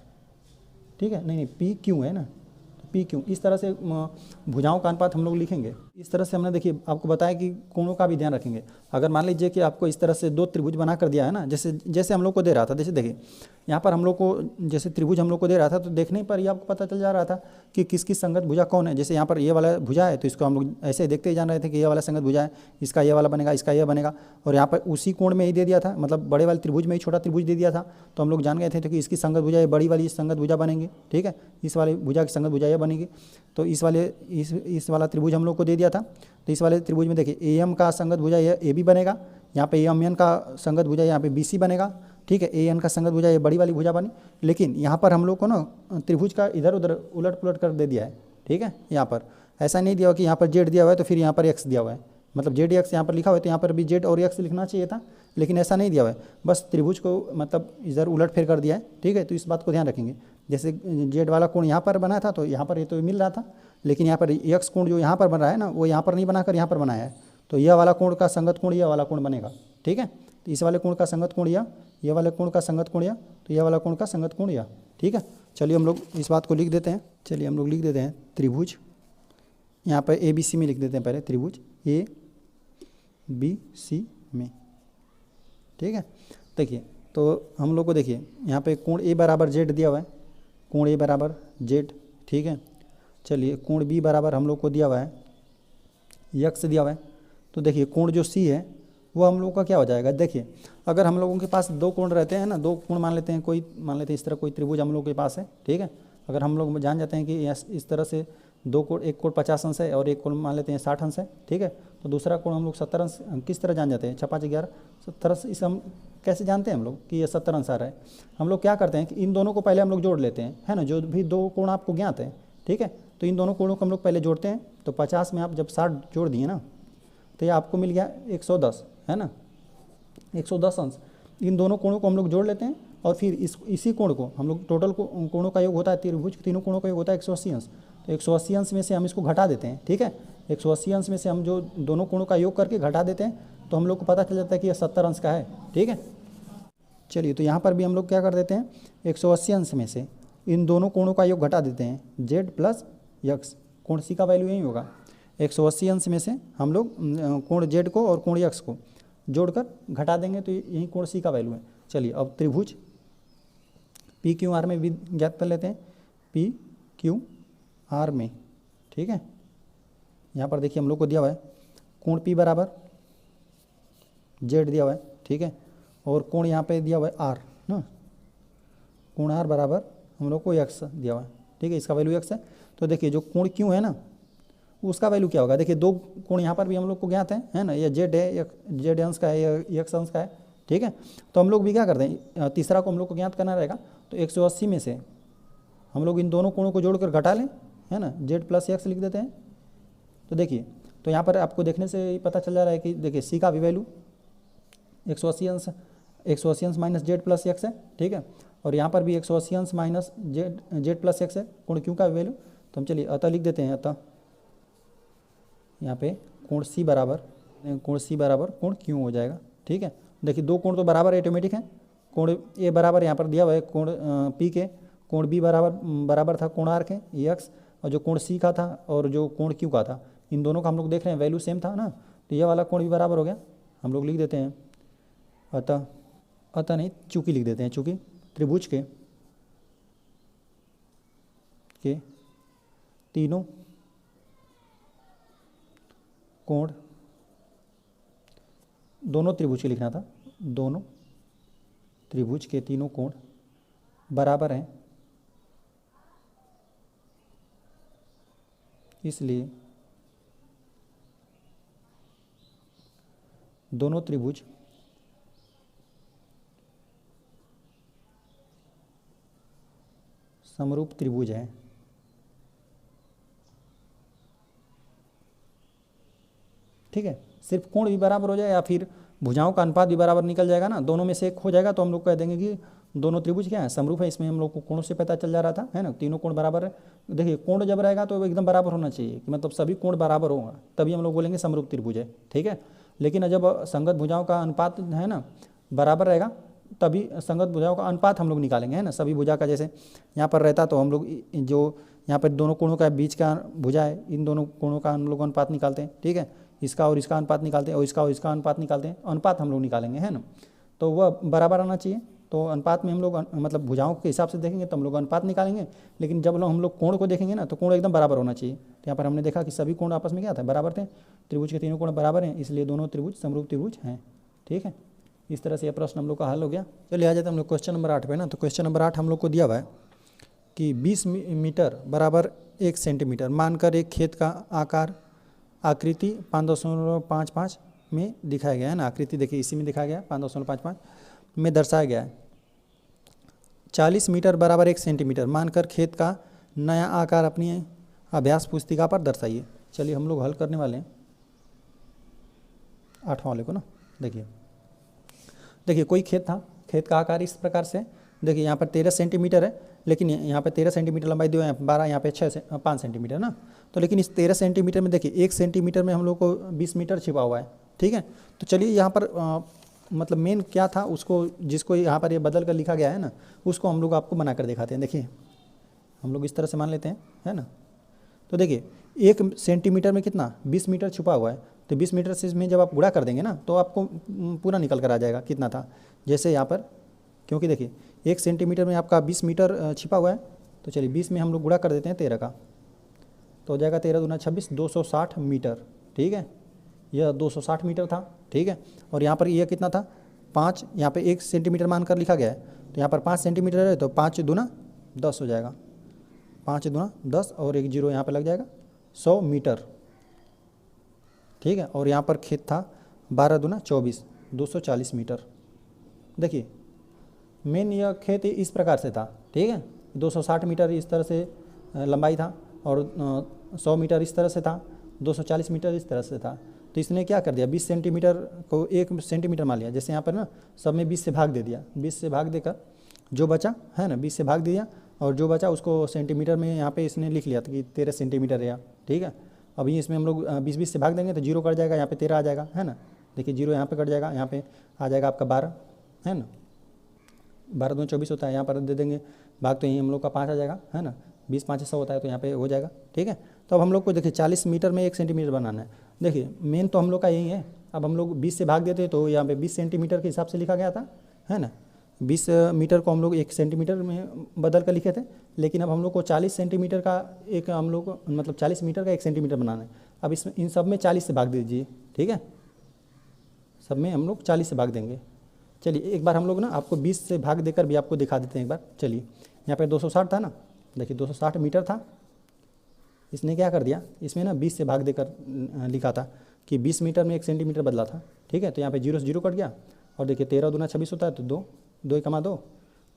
ठीक है, नहीं PQ है ना, तो PQ। इस तरह से भुजाओं का अनुपात हम लोग लिखेंगे। इस तरह से हमने देखिए आपको बताया कि कोणों का भी ध्यान रखेंगे। अगर मान लीजिए कि आपको इस तरह से दो त्रिभुज बना कर दिया है ना, जैसे हम लोग को दे रहा था, जैसे देखिए यहाँ पर हम लोग को जैसे त्रिभुज हम लोग को दे रहा था, तो देखने पर ही आपको पता चल जा रहा था कि किसकी संगत भुजा कौन है। जैसे यहाँ पर ये वाला भुजा है, तो इसको हम लोग ऐसे ही देखते ही जान रहे थे कि ये वाला संगत भुजा है, इसका ये वाला बनेगा, इसका यह बनेगा। और यहाँ पर उसी कोण में ही दे दिया था, मतलब बड़े वाले त्रिभुज में ही छोटा त्रिभुज दे दिया था, तो हम लोग जान गए थे कि इसकी संगत भुजा ये बड़ी वाली संगत भुजा बनेगी, ठीक है, इस वाली भुजा की संगत भुजा यह बनेगी। तो इस वाला त्रिभुज हम लोग को दे दिया था, तो इस वाले त्रिभुज में देखिए AM का संगत भुजा यह AB बनेगा, यहाँ पे AMN का संगत भुजा यहाँ पे BC बनेगा, ठीक है। AN का संगत भुजा ये बड़ी वाली भुजा बनी। लेकिन यहाँ पर हम लोग को ना त्रिभुज का इधर उधर उलट पुलट कर दे दिया है, ठीक है। यहाँ पर ऐसा नहीं दिया हुआ कि यहाँ पर Z दिया हुआ है तो फिर यहाँ पर X दिया हुआ है, मतलब जेड एक्स यहाँ पर लिखा हुआ है तो यहाँ पर भी जेड और एक्स लिखना चाहिए था, लेकिन ऐसा नहीं दिया हुआ है, बस त्रिभुज को मतलब इधर उलट फेर कर दिया है, ठीक है। तो इस बात को ध्यान रखेंगे, जैसे जेड वाला कोण यहाँ पर बना था तो यहाँ पर ये तो मिल रहा था, लेकिन यहाँ पर एक्स कोण जो यहाँ पर बन रहा है ना वो यहाँ पर नहीं बनाकर यहाँ पर बनाया है, तो यह वाला कोण का संगत कोण यह वाला कोण बनेगा, ठीक है। तो इस वाले कोण का संगत कोण यह वाले कोण का संगत कोण तो यह वाला कोण का संगत कोण यह, ठीक है। चलिए हम लोग इस बात को लिख देते हैं, चलिए हम लोग लिख देते हैं त्रिभुज, यहाँ पर ए बी सी में लिख देते हैं पहले, त्रिभुज ए बी सी में, ठीक है। देखिए तो हम लोग को देखिए यहाँ पे कोण ए बराबर जेड दिया हुआ है, कोण ए बराबर जेड, ठीक है। चलिए कोण बी बराबर हम लोग को दिया हुआ है यक्स दिया हुआ है, तो देखिए कोण जो सी है वो हम लोग का क्या हो जाएगा। देखिए अगर हम लोगों के पास दो कोण रहते हैं ना, दो कोण मान लेते हैं, कोई मान लेते हैं इस तरह कोई त्रिभुज हम लोग के पास है, ठीक है। अगर हम लोग जान जाते हैं कि इस तरह से दो कोण, एक कोण 50 अंश है और एक कोण मान लेते हैं 60 अंश है, ठीक है। तो दूसरा कोण हम लोग 70 अंश किस तरह जान जाते हैं, 6 5 11 70 अंश, इसे हम कैसे जानते हैं हम लोग कि ये 70 अंश आ रहा है। हम लोग क्या करते हैं कि इन दोनों को पहले हम लोग जोड़ लेते हैं, है ना, जो भी दो कोण आपको ज्ञात है, ठीक है। तो इन दोनों कोणों को हम लोग पहले जोड़ते हैं, तो 50 में आप जब 60 जोड़ दिए ना तो ये आपको मिल गया 110, है ना, 110 अंश। इन दोनों कोणों को हम लोग जोड़ लेते हैं और फिर इसी कोण को हम लोग टोटल कोणों का योग होता है, त्रिभुज के तीनों कोणों का योग होता है 180 अंश, तो 180 अंश में से हम इसको घटा देते हैं, ठीक है। 180 अंश में से हम जो दोनों कोणों का योग करके घटा देते हैं तो हम लोग को पता चल जाता है कि यह 70 अंश का है, ठीक है। चलिए तो यहाँ पर भी हम लोग क्या कर देते हैं, 180 अंश में से इन दोनों कोणों का योग घटा देते हैं, जेड प्लस यक्स, कोण सी का वैल्यू यही होगा। 180 अंश में से हम लोग कोण जेड को और कोण यक्स को जोड़कर घटा देंगे तो यही कोण सी का वैल्यू है। चलिए अब त्रिभुज पी क्यू आर में भी ज्ञात कर लेते हैं, पी क्यू आर में, ठीक है। यहाँ पर देखिए हम लोग को दिया हुआ है कोण पी बराबर जेड दिया हुआ है, ठीक है, और कोण यहाँ पे दिया हुआ है आर ना, कोण आर बराबर हम लोग को एक्स दिया हुआ है, ठीक है, इसका वैल्यू एक्स है। तो देखिए जो कोण क्यू है ना उसका वैल्यू क्या होगा, देखिए दो कोण यहाँ पर भी हम लोग को ज्ञात है ना, ये जेड है, जेड अंश का है, ये एक्स अंश का है, ठीक है। तो हम लोग भी क्या करते हैं, तीसरा को हम लोग को ज्ञात करना रहेगा, तो 180 में से हम लोग इन दोनों कोणों को जोड़कर घटा लें, है ना, जेड प्लस एक्स लिख देते हैं। तो देखिए तो यहाँ पर आपको देखने से ही पता चल जा रहा है कि देखिए सी का भी वैल्यू 180 अंश माइनस जेड प्लस एक्स है, ठीक है, और यहाँ पर भी 180 अंश माइनस जेड प्लस एक्स है कोण क्यू का वैल्यू। तो हम चलिए अतः लिख देते हैं, अतः यहाँ पे कोण सी बराबर कोण क्यू हो जाएगा, ठीक है। देखिए दो कोण तो बराबर ऑटोमेटिक है, कोण ए बराबर यहाँ पर दिया हुआ है कोण पी के, कोण बी बराबर था कोण आर के एक्स, और जो कोण सी का था और जो कोण क्यू का था इन दोनों का हम लोग देख रहे हैं वैल्यू सेम था ना, तो यह वाला कोण भी बराबर हो गया। हम लोग लिख देते हैं अतः नहीं चूंकि लिख देते हैं, चूंकि त्रिभुज के तीनों कोण, दोनों त्रिभुज के लिखना था, दोनों त्रिभुज के तीनों कोण बराबर हैं, इसलिए दोनों त्रिभुज समरूप त्रिभुज हैं। ठीक है, सिर्फ कोण भी बराबर हो जाए या फिर भुजाओं का अनुपात भी बराबर निकल जाएगा ना, दोनों में से एक हो जाएगा तो हम लोग कह देंगे कि दोनों त्रिभुज क्या है, समरूप है। इसमें हम लोग को कोणों से पता चल जा रहा था, है ना, तीनों कोण बराबर है। देखिए कोण जब रहेगा तो एकदम बराबर होना चाहिए, कि मतलब सभी कोण बराबर होगा तभी हम लोग बोलेंगे समरूप त्रिभुज है, ठीक है। लेकिन जब संगत भुजाओं का अनुपात है ना बराबर रहेगा तभी संगत भुजाओं का अनुपात हम लोग निकालेंगे, है ना। सभी भुजा का जैसे यहाँ पर रहता तो हम लोग जो यहाँ पर दोनों कोणों का बीच का भुजा है, इन दोनों कोणों का हम लोग अनुपात निकालते हैं, ठीक है। इसका और इसका अनुपात निकालते हैं और इसका और इसका अनुपात निकालते हैं, अनुपात हम लोग निकालेंगे, है ना। तो वह बराबर आना चाहिए, तो अनुपात में हम लोग मतलब भुजाओं के हिसाब से देखेंगे तो हम लोग अनुपात निकालेंगे। लेकिन जब हम लोग कोण को देखेंगे ना तो कोण एकदम बराबर होना चाहिए। तो यहाँ पर हमने देखा कि सभी कोण आपस में क्या था, बराबर थे, त्रिभुज के तीनों कोण बराबर हैं, इसलिए दोनों त्रिभुज समरूप त्रिभुज हैं, ठीक है। इस तरह से यह प्रश्न हम लोग का हल हो गया। चलिए आ जाते हैं हम लोग क्वेश्चन नंबर 8 पे ना। तो क्वेश्चन नंबर 8 हम लोग को दिया हुआ है कि 20 मीटर बराबर 1 सेंटीमीटर मानकर एक खेत का आकार आकृति 5.55 में दिखाया गया है ना। आकृति देखिए इसी में दिखाया गया है, 5.55 में दर्शाया गया है। 40 मीटर बराबर 1 सेंटीमीटर मानकर खेत का नया आकार अपनी अभ्यास पुस्तिका पर दर्शाइए। चलिए हम लोग हल करने वाले हैं। 8वां वाले को ना, देखिए देखिए कोई खेत था, खेत का आकार इस प्रकार से, देखिए यहाँ पर 13 सेंटीमीटर है, लेकिन यहाँ पे 13 सेंटीमीटर लंबाई दी है, 12 यहाँ पे 5 सेंटीमीटर ना। तो लेकिन इस 13 सेंटीमीटर में देखिए 1 सेंटीमीटर में हम लोग को 20 मीटर छिपा हुआ है, ठीक है। तो चलिए यहाँ पर मतलब मेन क्या था उसको, जिसको यहाँ पर ये बदल कर लिखा गया है ना, उसको हम लोग आपको बना कर दिखाते हैं। देखिए हम लोग इस तरह से मान लेते हैं, है ना। तो देखिए 1 सेंटीमीटर में कितना 20 मीटर छुपा हुआ है, तो 20 मीटर से इसमें जब आप गुणा कर देंगे ना तो आपको पूरा निकल कर आ जाएगा कितना था। जैसे यहाँ पर क्योंकि देखिए 1 सेंटीमीटर में आपका 20 मीटर छिपा हुआ है, तो चलिए 20 में हम लोग गुणा कर देते हैं 13 का, तो हो जाएगा 13 दूना 26, 260 मीटर, ठीक है। यह 260 मीटर था, ठीक है। और यहाँ पर यह कितना था 5, यहाँ पे 1 सेंटीमीटर मानकर लिखा गया है, तो यहाँ पर 5 सेंटीमीटर है, तो 5 दूना 10 हो जाएगा, 5 दूना 10 और 1 जीरो यहाँ पर लग जाएगा 100 मीटर, ठीक है। और यहाँ पर खेत था 12 दूना 24, 240 मीटर। देखिए मेन यह खेत इस प्रकार से था, ठीक है। 260 मीटर इस तरह से लंबाई था और 100 मीटर इस तरह से था, 240 मीटर इस तरह से था। तो इसने क्या कर दिया 20 सेंटीमीटर को 1 सेंटीमीटर मान लिया, जैसे यहाँ पर ना सब में 20 से भाग दे दिया, 20 से भाग देकर जो बचा है ना 20 से भाग दिया, और जो बचा उसको सेंटीमीटर में यहाँ पे इसने लिख लिया था कि 13 सेंटीमीटर है, ठीक है। अभी इसमें हम लोग 20 से भाग देंगे तो जीरो कट जाएगा, यहाँ पे 13 आ जाएगा, है ना। देखिए जीरो यहाँ पे कट जाएगा, यहाँ पे आ जाएगा आपका 12, है ना। 12 दूना 24 होता है, यहाँ पर दे देंगे भाग, तो यहीं हम लोग का 5 आ जाएगा, है ना। 20 5 100 होता है, तो यहाँ पे हो जाएगा, ठीक है। तो अब हम लोग को देखिए 40 मीटर में 1 सेंटीमीटर बनाना है। देखिए मेन तो हम लोग का यही है। अब हम लोग 20 से भाग देते तो यहाँ पे 20 सेंटीमीटर के हिसाब से लिखा गया था, है ना। 20 मीटर को हम लोग 1 सेंटीमीटर में बदल कर लिखे थे, लेकिन अब हम लोग को 40 सेंटीमीटर का एक हम लोग को मतलब 40 मीटर का 1 सेंटीमीटर बनाना है। अब इसमें इन सब में 40 से भाग दीजिए, ठीक है। सब में हम लोग 40 से भाग देंगे। चलिए एक बार हम लोग ना आपको 20 से भाग देकर भी आपको दिखा देते हैं एक बार। चलिए यहाँ पे 260 था ना, देखिए 260 मीटर था, इसने क्या कर दिया इसमें ना 20 से भाग देकर लिखा था कि 20 मीटर में 1 सेंटीमीटर बदला था, ठीक है। तो यहाँ पे जीरो से जीरो कट गया, और देखिए 13 दूना 26 होता है, तो 2 2 कमा 2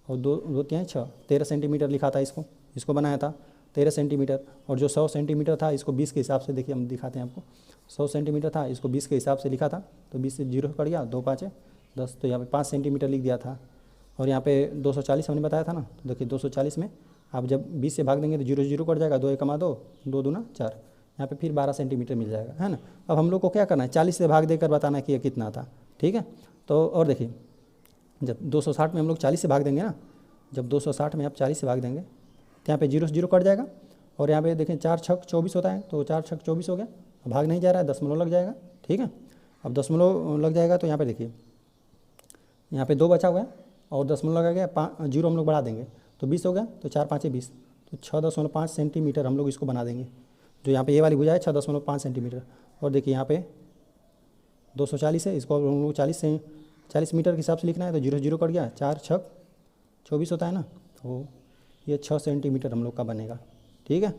और 2 2 3 6, 13 सेंटीमीटर लिखा था, इसको बनाया था 13 सेंटीमीटर। और जो 100 सेंटीमीटर था इसको 20 के हिसाब से, देखिए हम दिखाते हैं आपको, 100 सेंटीमीटर था, इसको 20 के हिसाब से लिखा था, तो 20 से जीरो कट गया, 2 5 10, तो यहाँ पे 5 सेंटीमीटर लिख दिया था। और यहाँ पे 240 हमने बताया था ना, तो देखिए 240 में आप जब 20 से भाग देंगे तो जीरो जीरो कट जाएगा, 2 कमा 2 2 दूना 4, यहाँ पे फिर 12 सेंटीमीटर मिल जाएगा, है ना। अब हम लोग को क्या करना है 40 से भाग देकर बताना है कि ये कितना था, ठीक है। तो और देखिए जब 260 में हम लोग 40 से भाग देंगे ना, जब 260 में आप 40 से भाग देंगे तो यहाँ पे जीरो से जीरो कट जाएगा, और यहाँ पे देखें 4 छक 24 होता है, तो 4 छक 24 हो गया, भाग नहीं जा रहा है, दशमलव लग जाएगा, ठीक है। अब दशमलव लग जाएगा तो यहाँ पे देखिए यहाँ पे 2 बचा हुआ है और दशमलव लगा गया, जीरो हम लोग बढ़ा देंगे तो 20 हो गया, तो 4 5 20, तो 6.5 सेंटीमीटर हम लोग इसको बना देंगे। जो यहाँ पे ये वाली भुजा है 6.5 सेंटीमीटर। और देखिए यहाँ पे 240 है, इसको हम लोग 40 मीटर के हिसाब से लिखना है, तो जीरो जीरो कट गया, 4 छक 24 होता है ना, तो ये 6 सेंटीमीटर हम लोग का बनेगा, ठीक है।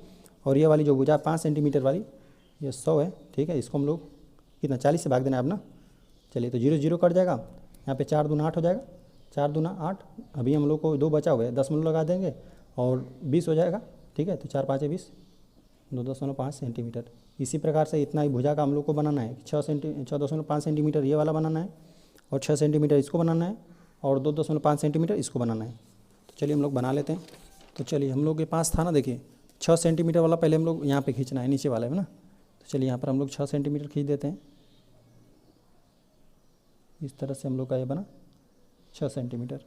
और ये वाली जो भुजा 5 सेंटीमीटर वाली ये 100 है, ठीक है। इसको हम लोग कितना 40 से भाग देना है अब ना। चलिए तो जीरो जीरो कट जाएगा, यहाँ पे 4 दूना 8 हो जाएगा, 4 दूना 8, अभी हम लोग को 2 बचा हुआ है, दशमलव लगा देंगे और 20 हो जाएगा, ठीक है। तो 4 5 20, 2.5 सेंटीमीटर। इसी प्रकार से इतना ही भुजा का हम लोग को बनाना है, 6.5 सेंटीमीटर ये वाला बनाना है, और 6 सेंटीमीटर इसको बनाना है, और 2.5 सेंटीमीटर इसको बनाना है। तो चलिए हम लोग बना लेते हैं। तो चलिए हम लोग के पास था ना, देखिए 6 सेंटीमीटर वाला पहले हम लोग यहाँ पे खींचना है, नीचे वाले में ना। तो चलिए यहाँ पर हम लोग 6 सेंटीमीटर खींच देते हैं, इस तरह से हम लोग का ये बना 6 सेंटीमीटर।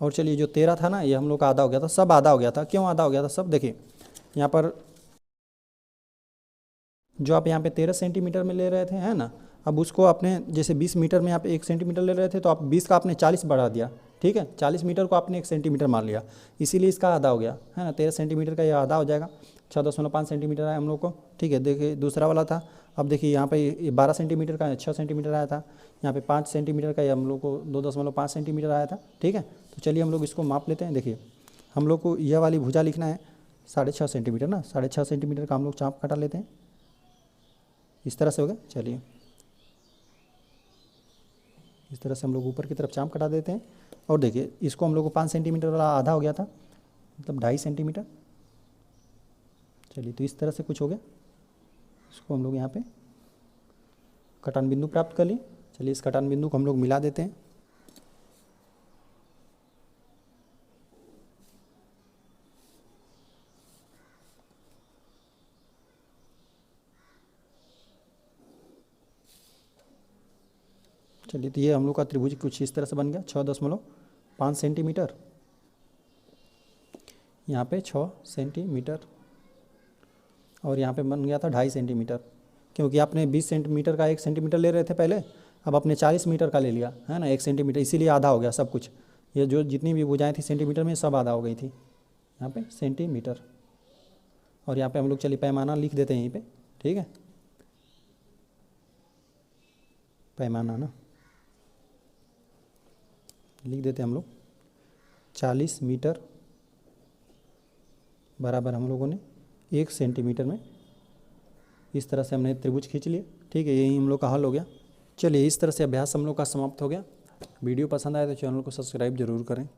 और चलिए जो 13 था ना ये हम लोग का आधा हो गया था, सब आधा हो गया था। क्यों आधा हो गया था सब, देखिए यहाँ पर जो आप यहाँ पे 13 सेंटीमीटर में ले रहे थे, है ना, अब उसको आपने जैसे 20 मीटर में आप 1 सेंटीमीटर ले रहे थे, तो आप 20 का आपने 40 बढ़ा दिया, ठीक है। 40 मीटर को आपने 1 सेंटीमीटर मान लिया, इसीलिए इसका आधा हो गया, है ना। 13 सेंटीमीटर का ये आधा हो जाएगा, 6.5 सेंटीमीटर आया हम लोग को, ठीक है। देखिए दूसरा वाला था, अब देखिए यहाँ पे ये 12 सेंटीमीटर का 6 सेंटीमीटर आया था, यहाँ पे 5 सेंटीमीटर का ये हम लोग को 2.5 सेंटीमीटर आया था, ठीक है। तो चलिए हम लोग इसको माप लेते हैं। देखिए हम लोग को यह वाली भुजा लिखना है 6.5 सेंटीमीटर ना, 6.5 सेंटीमीटर का हम लोग चाप कटा लेते हैं, इस तरह से हो गया। चलिए इस तरह से हम लोग ऊपर की तरफ चाप कटा देते हैं, और देखिए इसको हम लोग को 5 सेंटीमीटर वाला आधा हो गया था, मतलब 2.5 सेंटीमीटर। चलिए तो इस तरह से कुछ हो गया, इसको हम लोग यहाँ पे कटान बिंदु प्राप्त कर लिए। चलिए इस कटान बिंदु को हम लोग मिला देते हैं। चलिए तो ये हम लोग का त्रिभुज कुछ इस तरह से बन गया, 6.5 सेंटीमीटर, यहाँ पे 6 सेंटीमीटर और यहाँ पे बन गया था 2.5 सेंटीमीटर, क्योंकि आपने 20 सेंटीमीटर का 1 सेंटीमीटर ले रहे थे पहले, अब आपने 40 मीटर का ले लिया है ना 1 सेंटीमीटर, इसीलिए आधा हो गया सब कुछ। ये जो जितनी भी भुजाएं थी सेंटीमीटर में सब आधा हो गई थी, यहाँ पे सेंटीमीटर। और यहाँ पे हम लोग चलिए पैमाना लिख देते हैं यहीं पे, ठीक है, पैमाना ना लिख देते हैं हम लोग 40 मीटर बराबर हम लोगों ने 1 सेंटीमीटर में, इस तरह से हमने त्रिभुज खींच लिए। ठीक है, यही हम लोग का हल हो गया। चलिए इस तरह से अभ्यास हम लोग का समाप्त हो गया। वीडियो पसंद आए तो चैनल को सब्सक्राइब जरूर करें।